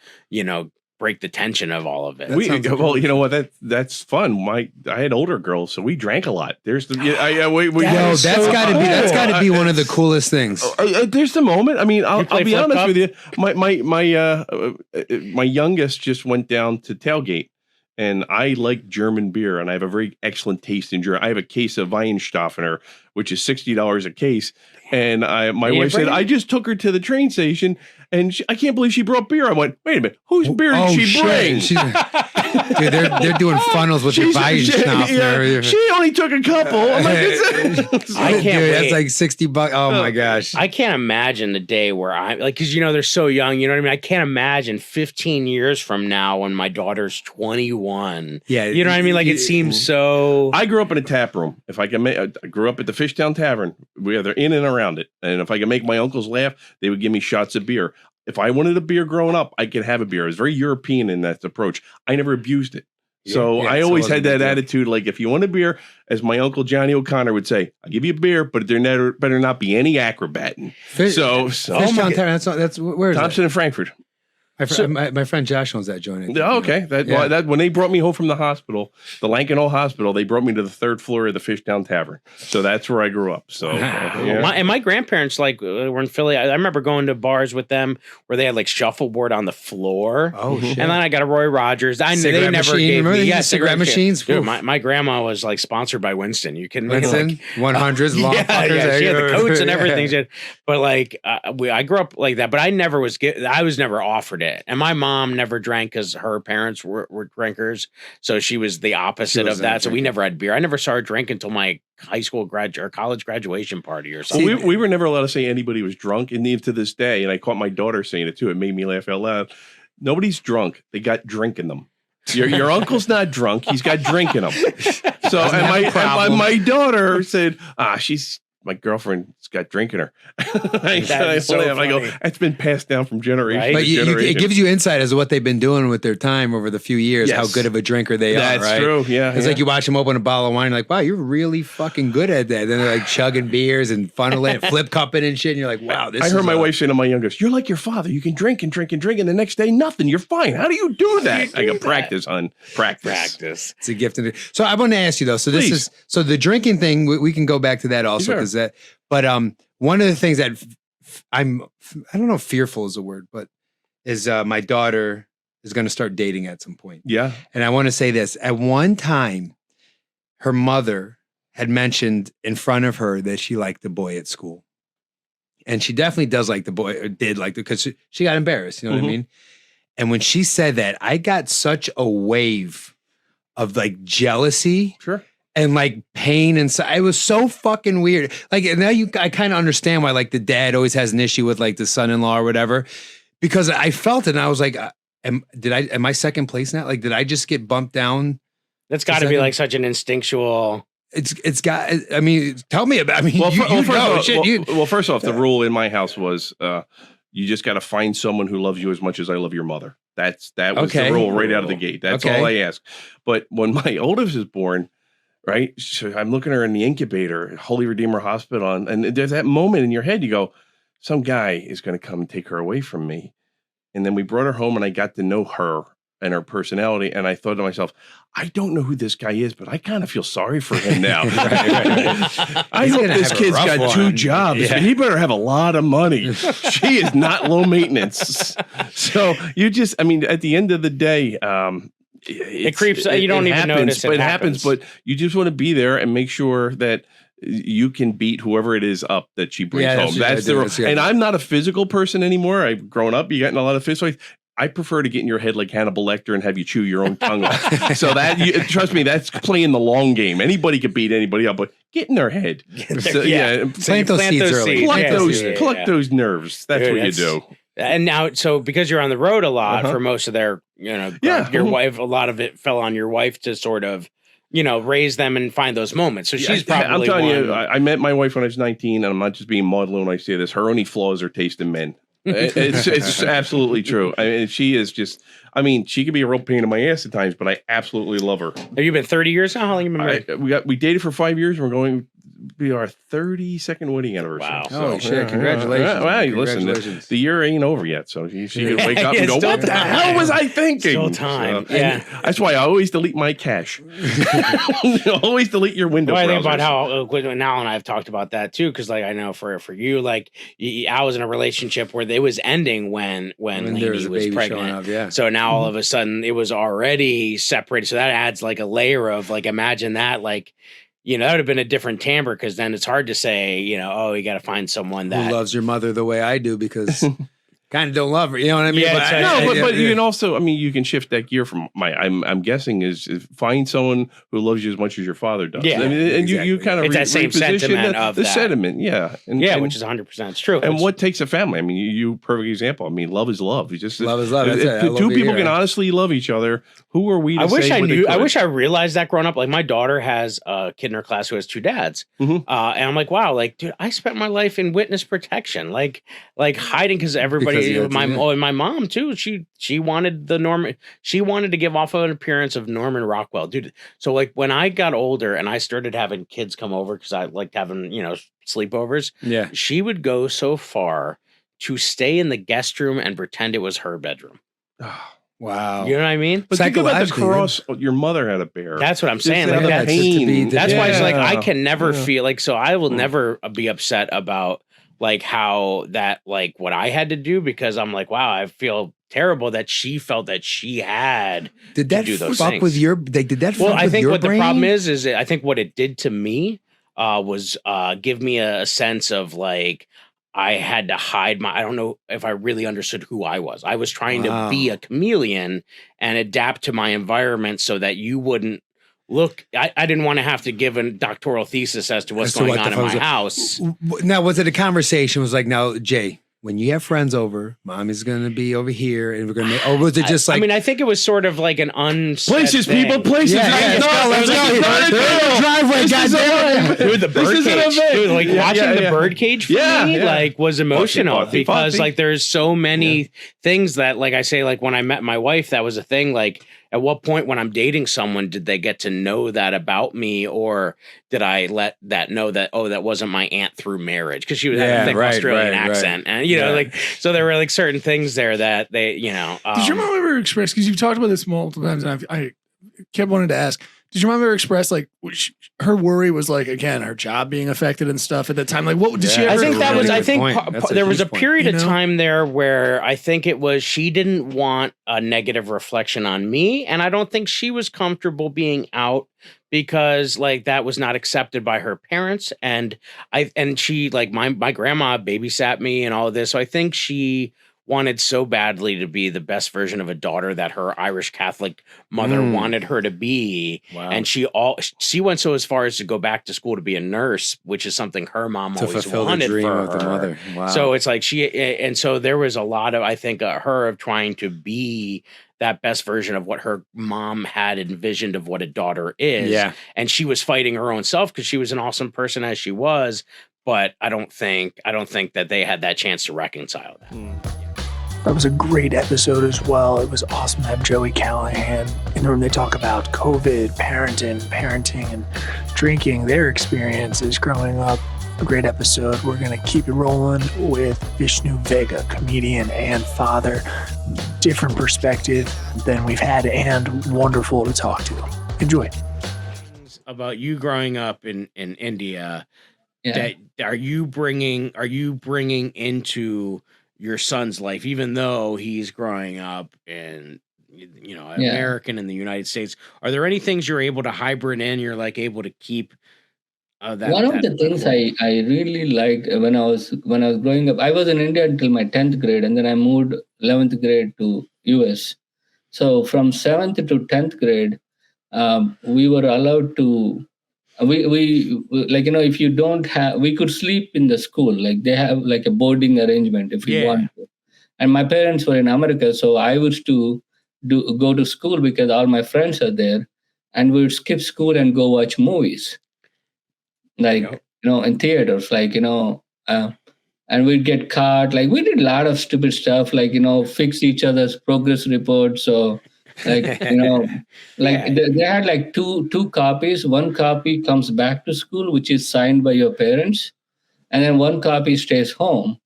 break the tension of all of it. Well, you know what? That's fun. I had older girls, so we drank a lot. There's the that's got to be one of the coolest things. There's the moment. I mean, I'll be flip honest cup? with you. My youngest just went down to tailgate, and I like German beer, and I have a very excellent taste in German. I have a case of Weinstaffener, which is $60 a case. And my wife said, I just took her to the train station, and I can't believe she brought beer. I went, wait a minute, whose beer did she bring? Dude, they're doing funnels with your Weinstaffener. She only took a couple. I'm like, I can't wait. That's like $60. Oh my gosh. I can't imagine the day where I'm like, because they're so young. You know what I mean? I can't image 15 years from now when my daughter's 21. Yeah, you know what I mean? Like it seems so. I grew up in a tap room. If I can make, I grew up at the Fishtown Tavern. We are in and around it. And if I could make my uncles laugh, they would give me shots of beer. If I wanted a beer growing up, I could have a beer. I was very European in that approach. I never abused it. So I always had that attitude. Like, if you want a beer, as my uncle Johnny O'Connor would say, I'll give you a beer, but there better not be any acrobating. Fishtown Tavern, that's where is Thompson and Frankfurt. My friend Josh owns that joint. Okay. That when they brought me home from the hospital, the Lankenau Hospital, they brought me to the 3rd floor of the Fishtown Tavern. So that's where I grew up. So my grandparents were in Philly. I remember going to bars with them where they had like shuffleboard on the floor. Oh shit! And then I got a Roy Rogers. They never gave me cigarette machines. Dude, my grandma was like sponsored by Winston. You can Winston 100s long fuckers. She had the coats and everything. But like I grew up like that. But I was never offered it. And my mom never drank because her parents were drinkers. So she was the opposite of that. So we never had beer. I never started drinking until my high school or college graduation party or something. Well, we were never allowed to say anybody was drunk. And even to this day, and I caught my daughter saying it too, it made me laugh out loud. Nobody's drunk. They got drink in them. Your uncle's not drunk. He's got drink in him. So and my daughter said, my girlfriend's got drink in her. I go, it's been passed down from generation to generation. It gives you insight as to what they've been doing with their time over the few years, how good of a drinker they are, right? That's true, yeah. It's like you watch them open a bottle of wine, you're like, wow, you're really fucking good at that. Then they're like chugging beers and funneling, flip cupping and shit, and you're like, wow, I heard my wife say to my youngest, you're like your father. You can drink and drink and drink, and the next day, nothing. You're fine. How do you do that? I go, practice, hon. Practice. It's a gift. So I want to ask you, though, so the drinking thing, we can go back to that also, because but one of the things that I don't know if fearful is a word, but is my daughter is going to start dating at some point. Yeah. And I want to say this. At one time, her mother had mentioned in front of her that she liked the boy at school. And she definitely does like the boy, or did like the, because she got embarrassed, you know what I mean? And when she said that, I got such a wave of like jealousy. Sure. And like pain inside. It was so fucking weird. Like now I kind of understand why like the dad always has an issue with like the son-in-law or whatever, because I felt it and I was like, am I second place now? Like, did I just get bumped down? That's got to be like such an instinctual. It's got. I mean, tell me about. I mean, first off, the rule in my house was you just got to find someone who loves you as much as I love your mother. That was the rule right out of the gate. That's all I ask. But when my oldest is born. Right. So I'm looking at her in the incubator at Holy Redeemer Hospital. And there's that moment in your head, you go, some guy is going to come and take her away from me. And then we brought her home and I got to know her and her personality. And I thought to myself, I don't know who this guy is, but I kind of feel sorry for him now. I hope this kid's got 2 jobs. Yeah. He better have a lot of money. She is not low maintenance. So you just, I mean, at the end of the day, it creeps. You don't even notice it happens. But you just want to be there and make sure that you can beat whoever it is up that she brings Yeah, that's home. what I That's do. the That's- yeah. and I'm not a physical person anymore. I've grown up. You got in a lot of physical. I prefer to get in your head like Hannibal Lecter and have you chew your own tongue off. So that trust me, that's playing the long game. Anybody can beat anybody up, but get in their head. So, Plant those seeds early. Pluck those nerves. That's Dude, what you do. And now, so because you're on the road a lot Uh-huh. for most of their, Yeah. your wife, a lot of it fell on your wife to sort of, raise them and find those moments. So she's probably. I'm telling you, one- I met my wife when I was 19, and I'm not just being maudlin when I say this. Her only flaws are taste in men. It's absolutely true. I mean, she is just. I mean, she can be a real pain in my ass at times, but I absolutely love her. Have you been 30 years now? How long have you been married? We dated for 5 years. And we're going to be our 32nd wedding anniversary. Wow. Holy shit, congratulations. Well, Congratulations. listen, the year ain't over yet, so she could wake up and go, Still "What the time. hell was I thinking?" Still time. So, Yeah. that's why I always delete my cache. Always delete your window. Well, I think browsers. about how Al and I have talked about that too, because like I know for you, like I was in a relationship where it was ending when When Lainey there was a baby showing pregnant. up, yeah. So now all of a sudden it was already separated. So that adds like a layer of like imagine that like. That would have been a different timbre because then it's hard to say, oh, you got to find someone that Who loves your mother the way I do because kind of don't love her. You know what I mean? Yeah, but you can also, I mean, you can shift that gear from I'm guessing is find someone who loves you as much as your father does. Yeah, I mean, and you exactly. kind of It's that same reposition sentiment of the that. sentiment, yeah, and, which is 100% true. And what takes a family? I mean, you perfect example. I mean, love is love. You just Love is love. That's If, it. I if love two to people hear can it. honestly love each other, who are we? To I wish say I what they knew. I couldn't? wish I realized that growing up. Like my daughter has a kid in her class who has two dads, Mhm. and I'm like, wow, like, dude, I spent my life in witness protection, like hiding because everybody, Because you had to, and my mom too. She wanted the Norman. She wanted to give off an appearance of Norman Rockwell, dude. So like when I got older and I started having kids come over because I liked having sleepovers. Yeah. She would go so far to stay in the guest room and pretend it was her bedroom. Wow. You know what I mean? But think about the Psychologically, cross your mother had to bear. That's what I'm saying. Just Like that that's pain. That's why it's like I Yeah. can never Yeah. feel like so I will never be upset about like how that like what I had to do because I'm like wow I feel terrible that she felt that she had Did to that do those fuck things. with your? Did that? well fuck I with think your what brain? the problem is I think what it did to me was give me a sense of like I had to hide I don't know if I really understood who I was. I was trying to be Wow. a chameleon and adapt to my environment so that you wouldn't look. I didn't want to have to give a doctoral thesis as to what's As to going what on the in my fuck's- house. Now, was it a conversation? Was like, now, Jay, when you have friends over, mommy's gonna be over here, and we're gonna. Make, or was it just like? I mean, I think it was sort of like an unsaid Places, thing. people, places. Yeah, let's go, let's go. They're the driveway, goddamn. Dude, the This is an birdcage. event. Dude, like Yeah, watching yeah, the yeah. birdcage for Yeah, me, yeah. like was emotional Puffy, because puffy. like there's so many things that, like I say, like when I met my wife, that was a thing. Like, at what point when I'm dating someone did they get to know that about me, or did I let that know that that wasn't my aunt through marriage because she was having a thick Australian accent, and like so there were like certain things there that they Did your mom ever express, because you've talked about this multiple times, and I kept wanting to ask, did your mom ever express like her worry was like, again, her job being affected and stuff at that time? Like, what did she ever? I think that was. I good think point. That's a there was a huge point. period You of know? time there where I think it was she didn't want a negative reflection on me, and I don't think she was comfortable being out because like that was not accepted by her parents, and she like my grandma babysat me and all of this, so I think she wanted so badly to be the best version of a daughter that her Irish Catholic mother wanted her to be. Wow. And she went so as far as to go back to school to be a nurse, which is something her mom To always fulfill the wanted dream for of the her. mother. Wow. So it's like and so there was a lot of, I think, her of trying to be that best version of what her mom had envisioned of what a daughter is. Yeah. And she was fighting her own self because she was an awesome person as she was. But I don't think that they had that chance to reconcile that. That was a great episode as well. It was awesome to have Joey Callahan in the room. They talk about COVID, parenting, and drinking, their experiences growing up. A great episode. We're going to keep it rolling with Vishnu Vega, comedian and father. Different perspective than we've had and wonderful to talk to. Enjoy. About you growing up in India, Yeah. that are you bringing into your son's life, even though he's growing up in American in the United States? Are there any things you're able to hybrid in? You're like able to keep One of the things I really liked when I was growing up, I was in India until my 10th grade, and then I moved 11th grade to US. So from 7th to 10th grade, we were allowed to like, if you don't have, we could sleep in the school. Like they have like a boarding arrangement if you want to. And my parents were in America, so I was to go to school because all my friends are there, and we would skip school and go watch movies, like in theaters, like and we'd get caught. Like we did a lot of stupid stuff, like fix each other's progress reports. So like they had like two copies. One copy comes back to school, which is signed by your parents, and then one copy stays home.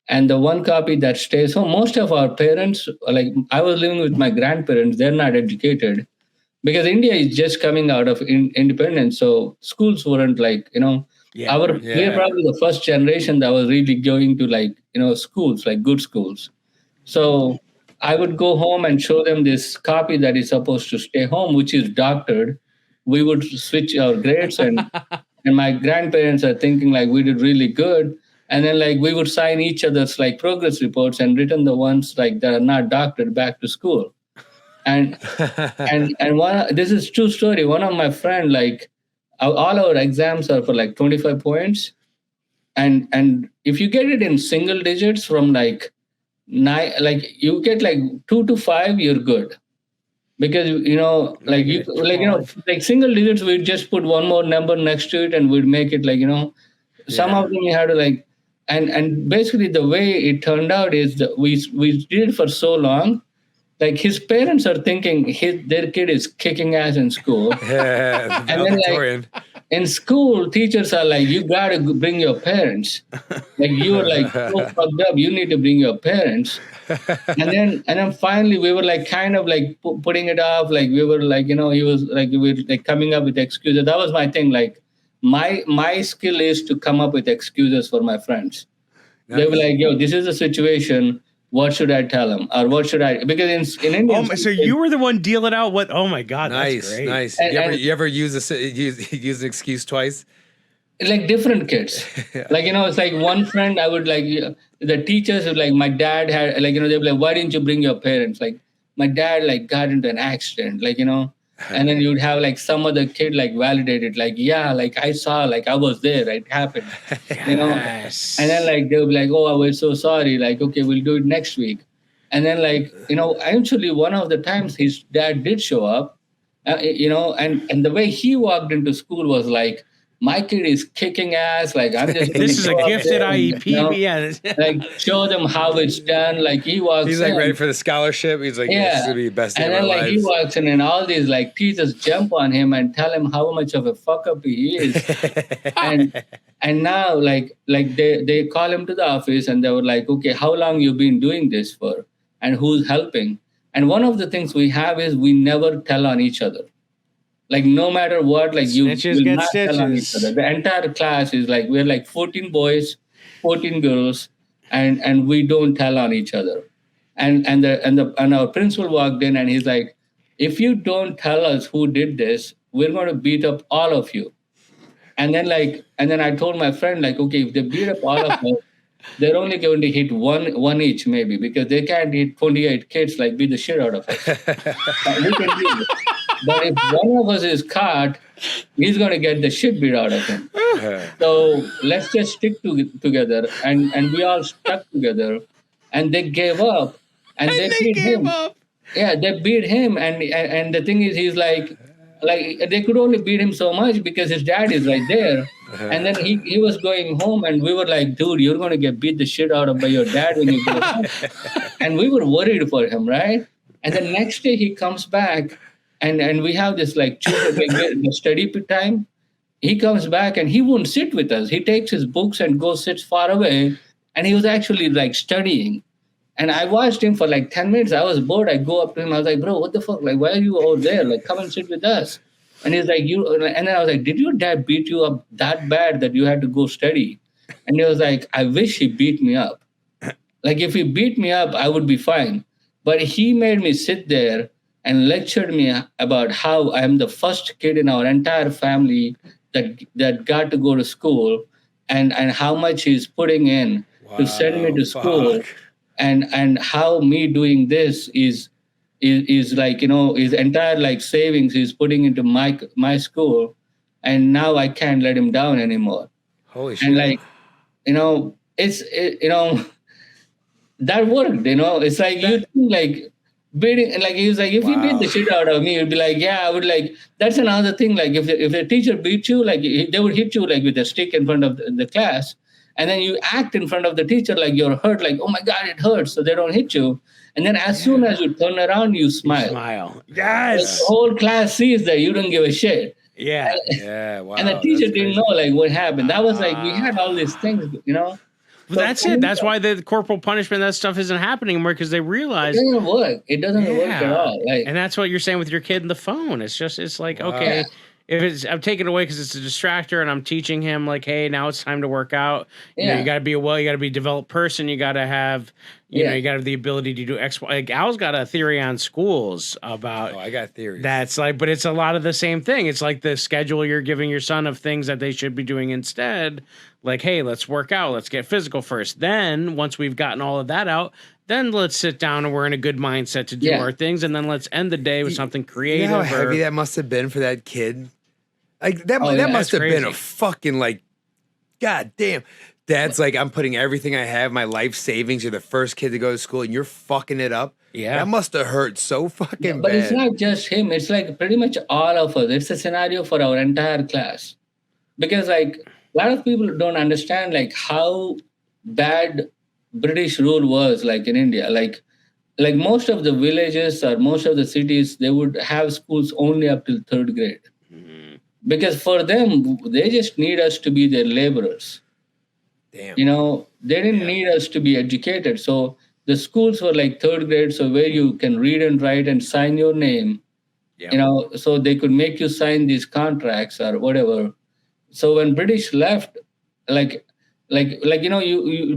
And the one copy that stays home, most of our parents, like I was living with my grandparents, they're not educated because India is just coming out of independence. So schools weren't like, we're probably the first generation that was really going to like, schools, like good schools. So I would go home and show them this copy that is supposed to stay home, which is doctored. We would switch our grades and my grandparents are thinking like we did really good. And then like we would sign each other's like progress reports and return the ones like that are not doctored back to school. And this is true story. One of my friend, like all our exams are for like 25 points. And if you get it in single digits from like 9, like you get like 2 to 5, you're good. Because like single digits, we'd just put one more number next to it and we'd make it like, some of them you had to like, and basically the way it turned out is that we did it for so long, like his parents are thinking their kid is kicking ass in school. And then like in school, teachers are like, you gotta bring your parents. Like you were like so fucked up, you need to bring your parents. And then finally we were like kind of like putting it off. Like we were like, he was like, we were like coming up with excuses. That was my thing. Like my skill is to come up with excuses for my friends. Nice. They were like, yo, this is the situation. What should I tell them? Or what should I? Because in India. So you were the one dealing out what? Oh my God. Nice. That's great. Nice. You ever use an excuse twice? Like different kids. Like, it's like one friend I would like, the teachers would like, my dad had like, they'd be like, why didn't you bring your parents? Like my dad like got into an accident, like, and then you'd have like some other kid like validated, like, yeah, like I saw, like I was there, it happened, Yes. And then like they'll be like, oh, we're so sorry, like, okay, we'll do it next week. And then like, eventually one of the times his dad did show up, and the way he walked into school was like, my kid is kicking ass. Like I'm just. This is a gifted IEP. Yeah. Like show them how it's done. Like he walks. He's like ready for the scholarship. He's like, this is gonna be the best day of our lives. And then like he walks in, and all these like teachers jump on him and tell him how much of a fuck up he is. and now like they call him to the office and they were like, okay, how long you been doing this for, and who's helping? And one of the things we have is we never tell on each other. Like no matter what, like you will not tell on each other. The entire class is like, we're like 14 boys, 14 girls, and we don't tell on each other. And our principal walked in and he's like, if you don't tell us who did this, we're going to beat up all of you. And then I told my friend, like, okay, if they beat up all of us, they're only going to hit one each maybe, because they can't hit 28 kids, like beat the shit out of us. We can do it. But if one of us is caught, he's going to get the shit beat out of him. So let's just stick together. And we all stuck together. And they gave up. And they beat him. Yeah, they beat him. And the thing is, he's like they could only beat him so much because his dad is right there. And then he was going home and we were like, dude, you're going to get beat the shit out of by your dad when you go home. And we were worried for him, right? And the next day he comes back and we have this like study time. He comes back and he won't sit with us. He takes his books and goes sits far away. And he was actually like studying. And I watched him for like 10 minutes. I was bored. I go up to him. I was like, bro, what the fuck? Like, why are you over there? Like, come and sit with us. And he's like, and then I was like, did your dad beat you up that bad that you had to go study? And he was like, I wish he beat me up. Like, if he beat me up, I would be fine. But he made me sit there and lectured me about how I am the first kid in our entire family that got to go to school, and how much he's putting in to send me to school, and how me doing this is like, his entire like savings he's putting into my school, and now I can't let him down anymore. Holy shit. And like, that worked. It's like you think like beating, like he was like, if you beat the shit out of me, you'd be like, yeah, I would like. That's another thing. Like if a teacher beat you, like they would hit you like with a stick in front of the class, and then you act in front of the teacher like you're hurt, like, oh my god, it hurts, so they don't hit you. And then as soon as you turn around, you smile. Yes. The whole class sees that you don't give a shit. Yeah. Yeah, wow. And the teacher didn't know like what happened. That was like, we had all these things, But that's it. That's why the corporal punishment, that stuff isn't happening anymore, because they realize it doesn't work. It doesn't work at all. Like, and that's what you're saying with your kid and the phone. It's like, okay, if I'm taking it away because it's a distractor, and I'm teaching him like, hey, now it's time to work out. You know, you got to be you got to be a developed person. You got to have, you know, you got to have the ability to do X. Like Al's got a theory on schools about. Oh, I got theories. That's like, but it's a lot of the same thing. It's like the schedule you're giving your son of things that they should be doing instead. Like, hey, let's work out. Let's get physical first. Then once we've gotten all of that out, then let's sit down and we're in a good mindset to do our things. And then let's end the day with something creative. You know how heavy that must have been for that kid? Like that must have been a fucking like, god damn. Dad's like, I'm putting everything I have, my life savings. You're the first kid to go to school and you're fucking it up. Yeah. That must have hurt so fucking but bad. it's not just him. It's like pretty much all of us. It's a scenario for our entire class. Because like a lot of people don't understand like how bad British rule was like in India. Like most of the villages or most of the cities, they would have schools only up till 3rd grade. Because for them, they just need us to be their laborers. Damn. They didn't need us to be educated. So the schools were like 3rd grade, so where you can read and write and sign your name, so they could make you sign these contracts or whatever. So when British left, you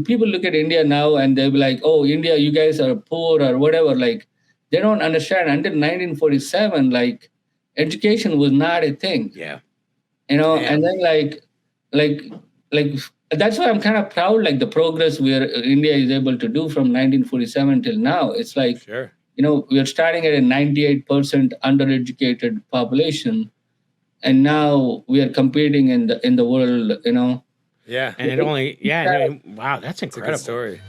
people look at India now and they'll be like, oh, India, you guys are poor or whatever. Like they don't understand until 1947, like education was not a thing. Yeah. And then like that's why I'm kind of proud, like the progress India is able to do from 1947 till now. It's like, we're starting at a 98% undereducated population, and now we are competing in the world, Yeah. And it only, wow, that's incredible. Good story.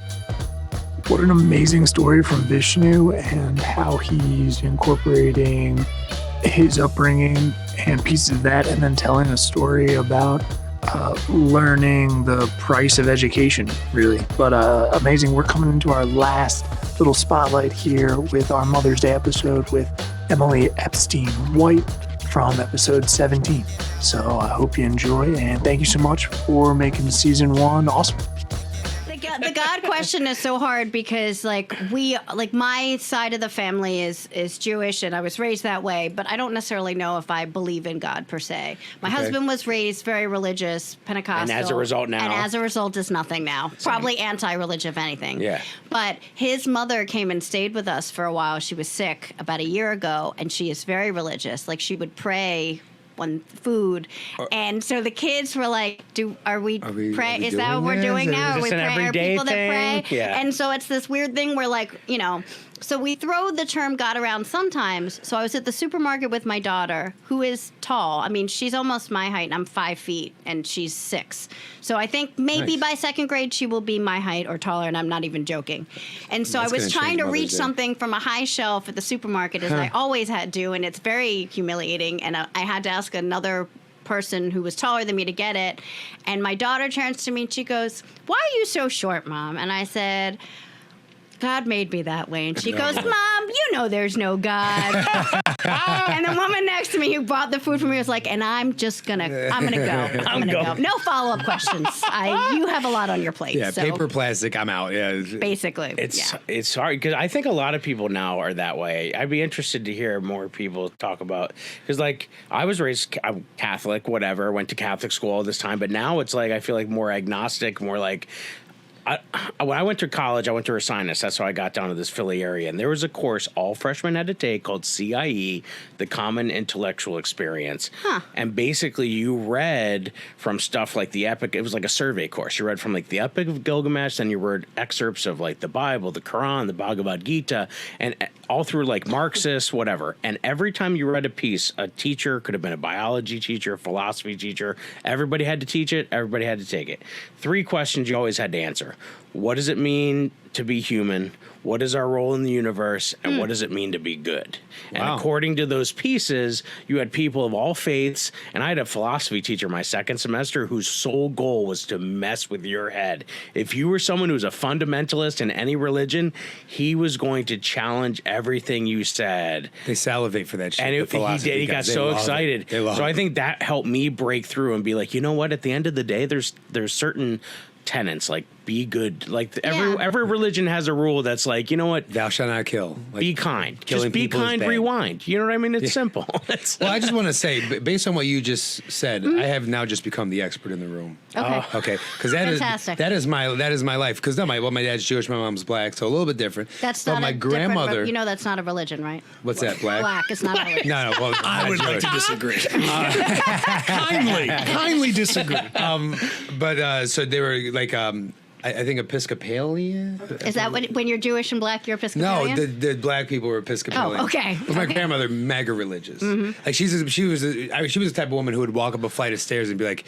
What an amazing story from Vishnu, and how he's incorporating his upbringing and pieces of that, and then telling a story about learning the price of education, really. But amazing. We're coming into our last little spotlight here with our Mother's Day episode with Emily Epstein White from episode 17. So I hope you enjoy, and thank you so much for making season 1 awesome. The God question is so hard because my side of the family is Jewish, and I was raised that way, but I don't necessarily know if I believe in God per se. My husband was raised very religious, Pentecostal. And as a result is nothing now. Probably anti-religion, if anything. Yeah. But his mother came and stayed with us for a while. She was sick about a year ago, and she is very religious. Like, she would pray on food, and so the kids were like, are we pray? Is that what we're doing now? Are we pray? Are people that pray? Yeah. And so it's this weird thing where, like, so we throw the term God around sometimes. So I was at the supermarket with my daughter, who is tall. I mean, she's almost my height, and I'm 5 feet, and she's 6. So I think maybe by 2nd grade she will be my height or taller, and I'm not even joking. And so I was trying to reach something from a high shelf at the supermarket, as I always had to, and it's very humiliating. And I had to ask another person who was taller than me to get it. And my daughter turns to me and she goes, "Why are you so short, Mom?" And I said, "God made me that way." And she goes, "Mom, you know there's no God." And the woman next to me who bought the food for me was like, "And I'm gonna go. No follow-up questions. You have a lot on your plate." Yeah, so paper, plastic, I'm out. Yeah. basically. It's hard because I think a lot of people now are that way. I'd be interested to hear more people talk about, because like I was raised Catholic, whatever, went to Catholic school all this time, but now it's like I feel like more agnostic, more like when I went to college, I went to Ursinus. That's how I got down to this Philly area. And there was a course all freshmen had to take called CIE, the Common Intellectual Experience. Huh. And basically, you read from stuff like the Epic. It was like a survey course. You read from like the Epic of Gilgamesh, then you read excerpts of like the Bible, the Quran, the Bhagavad Gita, and all through like Marxist, whatever. And every time you read a piece, a teacher could have been a biology teacher, a philosophy teacher. Everybody had to teach it. Everybody had to take it. 3 questions you always had to answer. What does it mean to be human? What is our role in the universe? And what does it mean to be good? And according to those pieces, you had people of all faiths. And I had a philosophy teacher my second semester whose sole goal was to mess with your head. If you were someone who was a fundamentalist in any religion, he was going to challenge everything you said. They salivate for that shit. And the he philosophy did. He got guys. They so love it. excited. They love So I it. think that helped me break through and be like, you know what? At the end of the day, there's certain tenets like be good. Like every religion has a rule that's like, you know what? Thou shalt not kill. Like, be kind. killing Just be people is kind. bad. Rewind. You know what I mean? It's simple. Well, I just want to say, based on what you just said, I have now just become the expert in the room. Okay. Okay, because Fantastic. that is my life. Because my dad's Jewish, my mom's black, so a little bit different. That's but not my a different grandmother. you know, that's not a religion, right? What's that? Black. Black. It's not a religion. No. Well, I would like to disagree. kindly disagree. But so they were like, I think Episcopalian. Is that when you're Jewish and black, you're No, Episcopalian? the black people were Episcopalian. Oh, okay. But my Okay. grandmother, mega religious. Like she was the type of woman who would walk up a flight of stairs and be like,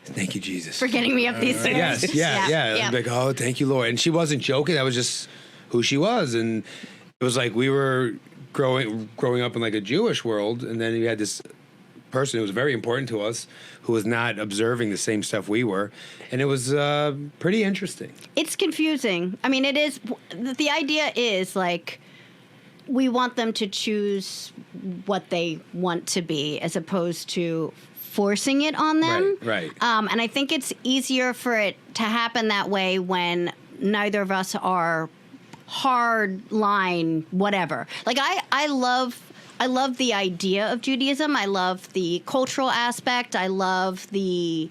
"Thank you, Jesus." For getting me up these stairs. Yes, yeah. Yeah. I'd be like, "Oh, thank you, Lord." And she wasn't joking. That was just who she was. And it was like we were growing up in like a Jewish world, and then you had this person who was very important to us who was not observing the same stuff we were, and it was pretty interesting. It's confusing. I mean, it is. The idea is like we want them to choose what they want to be as opposed to forcing it on them. Right. And I think it's easier for it to happen that way when neither of us are hard line whatever. Like I love the idea of Judaism. I love the cultural aspect. I love the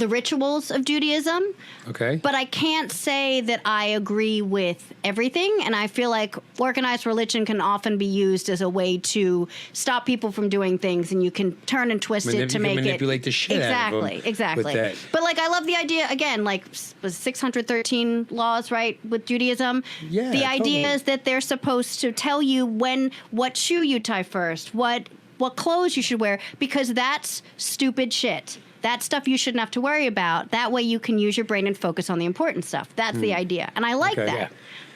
rituals of Judaism. Okay. But I can't say that I agree with everything. And I feel like organized religion can often be used as a way to stop people from doing things, and you can turn and twist it to make it manipulate the shit out of them exactly. with that. But like I love the idea again, like was 613 laws, right, with Judaism. Yeah, the idea totally. is that they're supposed to tell you what shoe you tie first, what clothes you should wear, because that's stupid shit. That stuff you shouldn't have to worry about. That way you can use your brain and focus on the important stuff. That's the idea. And I like Okay. that. Yeah.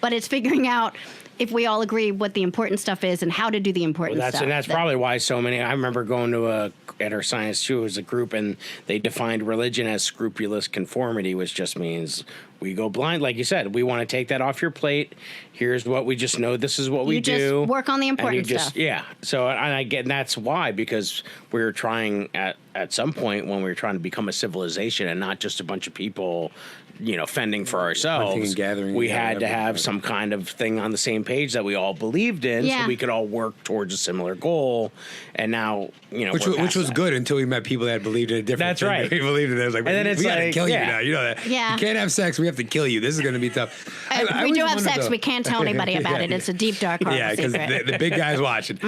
But it's figuring out if we all agree what the important stuff is and how to do the important stuff. And that's probably why so many. I remember going to at our science too as a group, and they defined religion as scrupulous conformity, which just means we go blind. Like you said, we want to take that off your plate. Here's what we just know. This is what we You just do. work on the important and you just, stuff. Yeah. So and I get, and that's why, because we were trying at some point when we were trying to become a civilization and not just a bunch of people, fending for ourselves. Hunting and gathering, we yeah, had to whatever. have some kind of thing on the same page that we all believed in, Yeah. so we could all work towards a similar goal. And now, Which we're past was that. good until we met people that believed in a different That's thing. right. We believed in it. It was like, And then it's we gotta like, kill yeah. you now. You know that. Yeah. You can't have sex. We have to kill you. This is going to be tough. I we always do have wondered, sex. though- We can't tell anybody about it. It's a deep, dark, horrible Yeah, because secret. the big guy's watching.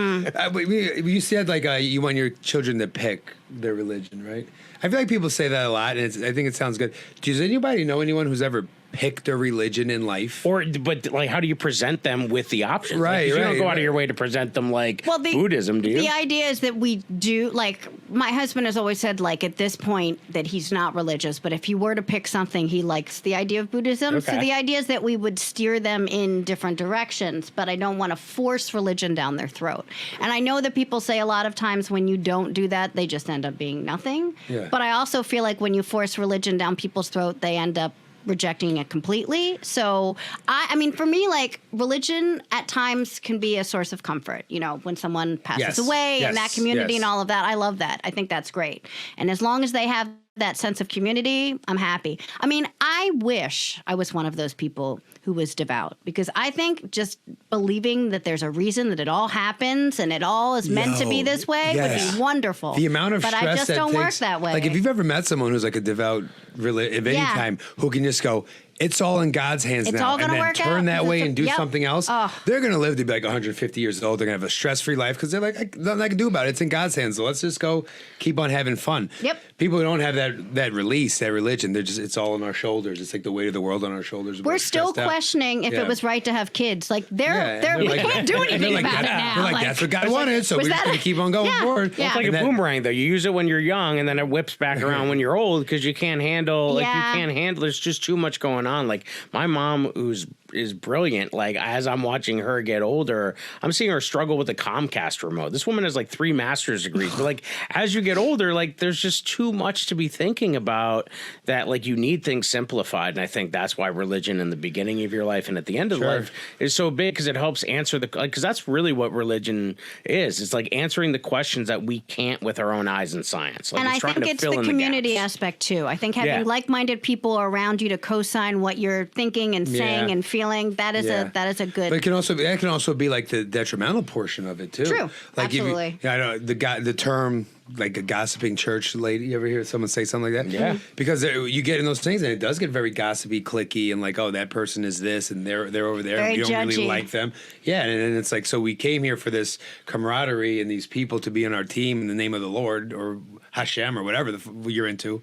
You said like you want your children to pick their religion, right? I feel like people say that a lot, and I think it sounds good. Does anybody know anyone who's ever picked a religion in life? But like, how do you present them with the options? Right, Like, 'cause you don't right, go out right. of your way to present them like Buddhism, do you? The idea is that we do, like, my husband has always said, like, at this point, that he's not religious, but if he were to pick something, he likes the idea of Buddhism. So Okay. the idea is that we would steer them in different directions, but I don't want to force religion down their throat. And I know that people say a lot of times when you don't do that, they just end up being nothing. Yeah. But I also feel like when you force religion down people's throat, they end up rejecting it completely. So, I mean, for me, like, religion at times can be a source of comfort. When someone passes Yes. away Yes. and that community Yes. and all of that, I love that. I think that's great. And as long as they have that sense of community, I'm happy. I mean, I wish I was one of those people who was devout, because I think just believing that there's a reason that it all happens and it all is meant to be this way would be wonderful. The amount of but stress I just that don't work takes, that way. Like if you've ever met someone who's like a devout of any time, who can just go, it's all in God's hands It's now, all gonna and then work turn out. that way and do Yep. something else, they're going to live to be like 150 years old. They're going to have a stress-free life because they're like, nothing I can do about it. It's in God's hands. So let's just go keep on having fun. Yep. People who don't have that release, that religion, they're just, it's all on our shoulders. It's like the weight of the world on our shoulders. We're still stressed out. questioning if Yeah. it was right to have kids. Like Yeah, and we they're like- can't do and they're anything like, about it that- now. They're like, that's what God wanted, so we're was just that going to keep on going forward. Yeah. It's like And a that- boomerang, though. You use it when you're young, and then it whips back around when you're old because you can't handle. Like Yeah. you can't handle. There's just too much going on. Like my mom, is brilliant. Like as I'm watching her get older, I'm seeing her struggle with the Comcast remote. This woman has like 3 master's degrees, but like as you get older, like there's just too much to be thinking about. That like you need things simplified, and I think that's why religion in the beginning of your life and at the end of life is so big, because it helps answer the because that's really what religion is. It's like answering the questions that we can't with our own eyes in science. Like And it's I trying think to it's fill the in community gaps. aspect too. I think having Yeah. like-minded people around you to co-sign what you're thinking and saying Yeah. and feeling, that is a good. But it can also be like the detrimental portion of it too. True. Like Absolutely. If you, I know the term like a gossiping church lady. You ever hear someone say something like that? Yeah. Because you get in those things and it does get very gossipy, clicky, and like, oh, that person is this and they're over there. Very And you don't really judgy. like them. Yeah, and it's like, so we came here for this camaraderie and these people to be on our team in the name of the Lord or Hashem or whatever you're into,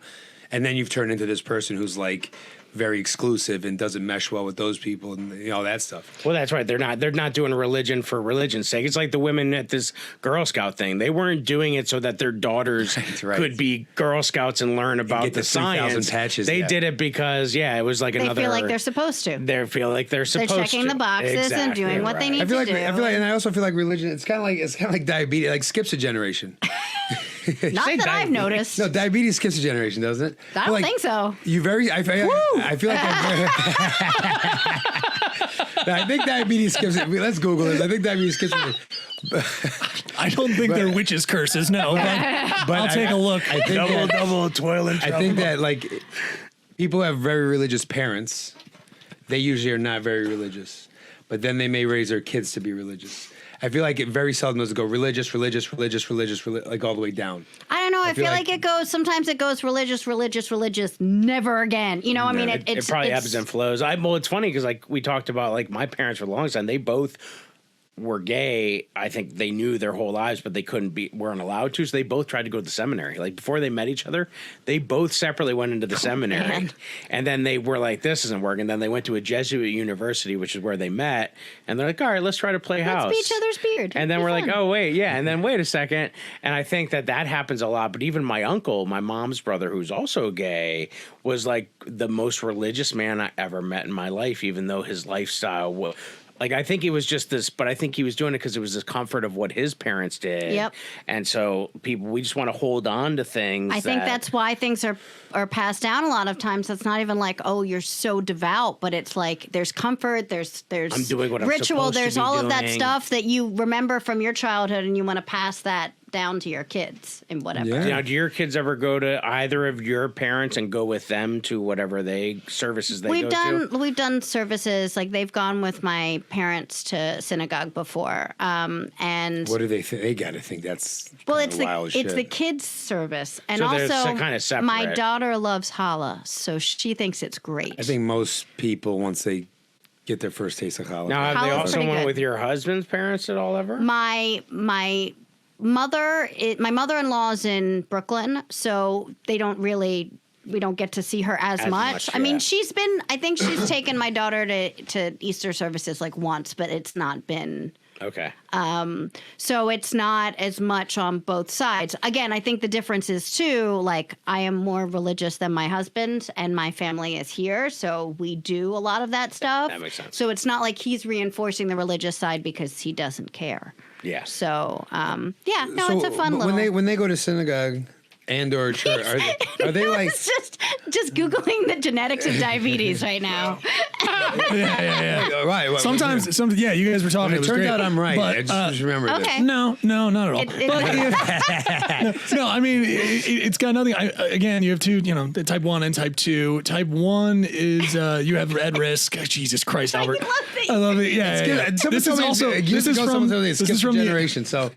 and then you've turned into this person who's like very exclusive and doesn't mesh well with those people and all that stuff. Well, that's right. They're not doing religion for religion's sake. It's like the women at this Girl Scout thing. They weren't doing it so that their daughters right. could be Girl Scouts and learn about get the the 3,000 science. patches, They yeah. did it because it was like they another. feel like they're supposed to. They feel like they're They're supposed to. checking the boxes and doing what they need I feel to like do. and I also feel like religion. It's kind of like diabetes. Like skips a generation. Not that I've noticed. No, diabetes skips a generation, doesn't it? I don't think so. You very. I feel like. I think diabetes skips it. Let's Google it. I think diabetes skips it. I don't think they're witches' curses, no. But I'll take a look. I think double toil and I think that like people who have very religious parents, they usually are not very religious, but then they may raise their kids to be religious. I feel like it very seldom does it go religious, like all the way down. I don't know. I feel like it goes. Sometimes it goes religious, never again. You know, I mean, It it's probably it's, ebbs and flows. Well, it's funny because like we talked about like my parents for the longest time. They both were gay. I think they knew their whole lives, but they weren't allowed to. So they both tried to go to the seminary. Like before they met each other, they both separately went into the seminary. man. And then they were like, this isn't working. Then they went to a Jesuit university, which is where they met. And they're like, all right, let's try to play house. Let's be each other's beard. And then It'll we're be like, fun. oh, wait, yeah. And then wait a second. And I think that happens a lot. But even my uncle, my mom's brother, who's also gay, was like the most religious man I ever met in my life, even though his lifestyle was. Like, I think it was just this, but I think he was doing it because it was the comfort of what his parents did. Yep. And so we just want to hold on to things. I think that's why things are passed down a lot of times. It's not even like, oh, you're so devout, but it's like there's comfort, there's I'm doing what I'm ritual, supposed to there's be all of that doing. stuff that you remember from your childhood, and you want to pass that down to your kids and whatever. Yeah. Now, do your kids ever go to either of your parents and go with them to whatever services they go to? We've done services, like they've gone with my parents to synagogue before, and What do they think? They got to think that's well, kinda wild it's shit. the kids' service, and So they're also kind of separate. my daughter loves challah, so she thinks it's great. I think most people once they get their first taste of challah. Now, have they Chala's also pretty went good. with your husband's parents at all ever? My mother-in-law is in Brooklyn, so we don't get to see her as much. I mean, yeah. I think she's taken my daughter to Easter services like once, but it's not been. Okay. So it's not as much on both sides. Again, I think the difference is too, like I am more religious than my husband and my family is here. So we do a lot of that stuff. That makes sense. So it's not like he's reinforcing the religious side because he doesn't care. Yeah. So, it's a fun but little. when they go to synagogue and or church, are they like? It's just just Googling the genetics of diabetes right now. Yeah. Right. Sometimes, you guys were talking. It was turns great. out I'm right. But, I just remember okay. this. No, not at all. No, I mean, it's got nothing. Again, you have two, the type 1 and type 2. Type 1 is you have red risk. Jesus Christ, Albert. I love it. Yeah. This is also this is from generation. So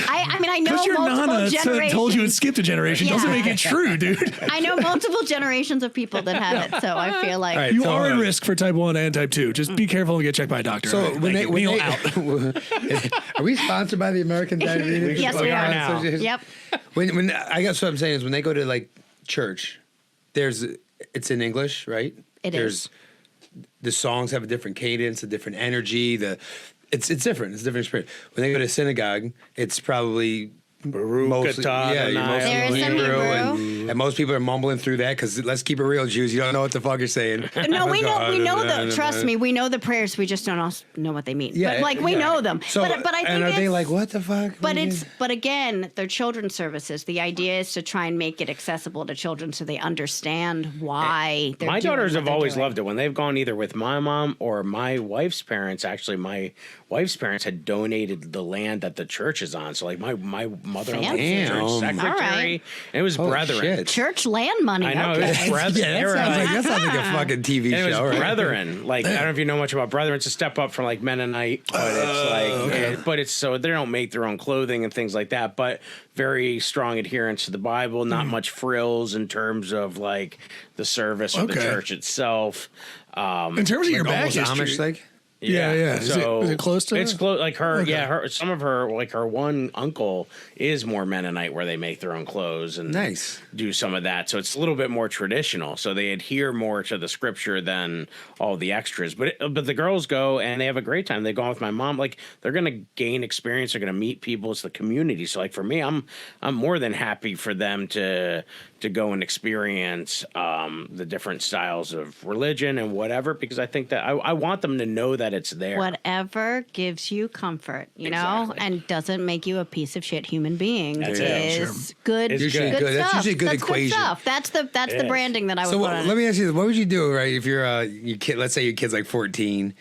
I know because your multiple nana generations. told you it skipped a generation doesn't make it true, dude. I know multiple generations of people that have it, so I feel like You are at risk for type 1 and type 2. Just be careful and get checked by a doctor. So Right, when they out. are we sponsored by the American Diabetes? Yes, we are now. Yep. When I guess what I'm saying is when they go to like church, it's in English, right? There's the songs have a different cadence, a different energy. It's different. It's a different experience. When they go to synagogue, it's probably mostly There is some Hebrew, Hebrew. and most people are mumbling through that because let's keep it real, Jews. You don't know what the fuck you're saying. No, we know them. Trust me, we know the prayers. We just don't know what they mean. Yeah, but we know them. So, but I think and are they like, what the fuck? But again, they're children's services. The idea is to try and make it accessible to children so they understand why. They're My doing daughters what have they're always doing. loved it when they've gone either with my mom or my wife's parents. Actually, my wife's parents had donated the land that the church is on. So like my mother-in-law was the church secretary. All right. And it was brethren. Shit. Church land money. I know Okay. it was brethren. Yeah, that sounds like a fucking TV And it was show. Right? brethren. Like I don't know if you know much about brethren. It's a step up from like Mennonite, but it's but it's so they don't make their own clothing and things like that. But very strong adherence to the Bible. Not much frills in terms of like the service or the church itself. In terms of your back Almost history, Amish like. Yeah. So is it close to? It's close. Like her, Okay. some of her, like her one uncle is more Mennonite, where they make their own clothes and do some of that. So it's a little bit more traditional. So they adhere more to the scripture than all the extras. But the girls go and they have a great time. They go with my mom. Like they're gonna gain experience. They're gonna meet people. It's the community. So like for me, I'm more than happy for them to go and experience the different styles of religion and whatever, because I think that I want them to know that it's there. Whatever gives you comfort, know, and doesn't make you a piece of shit human being That's is good. It's usually good good. stuff. That's usually a good That's equation. Good stuff. That's the branding that I would So put on let it. me ask you this: what would you do, right? If you're your kid, let's say your kid's like 14,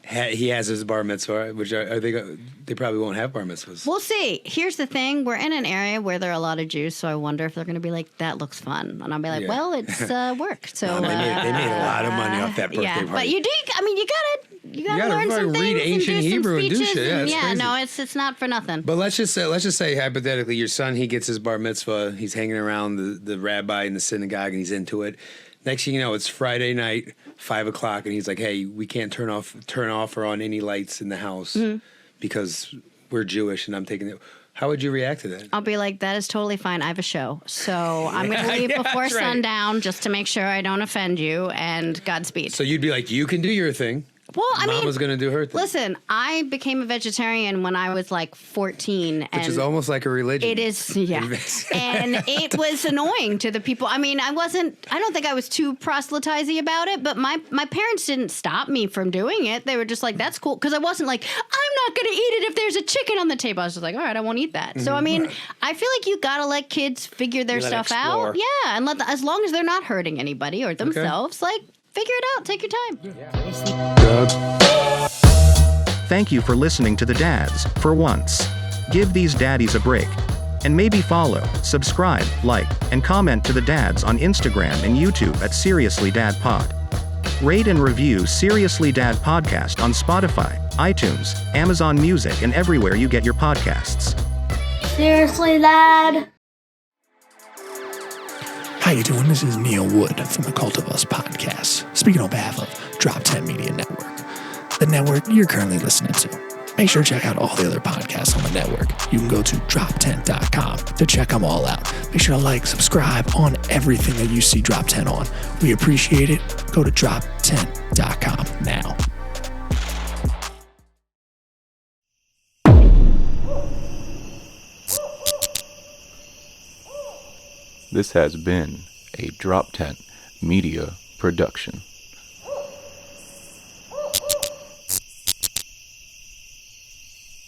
he has his bar mitzvah, which are they probably won't have bar mitzvahs. We'll see. Here's the thing: we're in an area where there are a lot of Jews, so I wonder if they're going to be like, "That looks fun," and I'll be like, Yeah. "Well, it's work." So they made a lot of money off that birthday yeah, party. but you do. I mean, you gotta gotta learn some fucking read things ancient and do Hebrew some and do speeches. shit. Yeah, it's yeah, crazy. no, it's not for nothing. But let's just say hypothetically, your son, he gets his bar mitzvah. He's hanging around the rabbi in the synagogue, and he's into it. Next thing you know, it's Friday night, 5:00, and he's like, "Hey, we can't turn off or on any lights in the house because we're Jewish, and I'm taking it." How would you react to that? I'll be like, that is totally fine. I have a show. So I'm going to leave before sundown just to make sure I don't offend you, and Godspeed. So you'd be like, "You can do your thing." Well, I mean, Mama's gonna do her thing. Listen, I became a vegetarian when I was like 14, Which and is almost like a religion. it is, yeah. And it was annoying to the people. I mean, I don't think I was too proselytizing about it, but my parents didn't stop me from doing it. They were just like, that's cool. Because I wasn't like, I'm not going to eat it if there's a chicken on the table. I was just like, all right, I won't eat that. So, I mean, I feel like you got to let kids figure their Let 'em stuff out. explore. Yeah. And as long as they're not hurting anybody or themselves, like, figure it out. Take your time. Thank you for listening to the Dads, for once. Give these daddies a break. And maybe follow, subscribe, like, and comment to the Dads on Instagram and YouTube at Seriously Dad Pod. Rate and review Seriously Dad Podcast on Spotify, iTunes, Amazon Music, and everywhere you get your podcasts. Seriously, Dad? How you doing? This is Neil Wood from the Cult of Us podcast, speaking on behalf of Drop 10 Media Network, the network you're currently listening to. Make sure to check out all the other podcasts on the network. You can go to drop10.com to check them all out. Make sure to like, subscribe on everything that you see Drop 10 on. We appreciate it. Go to drop10.com now. This has been a Drop Tent Media production.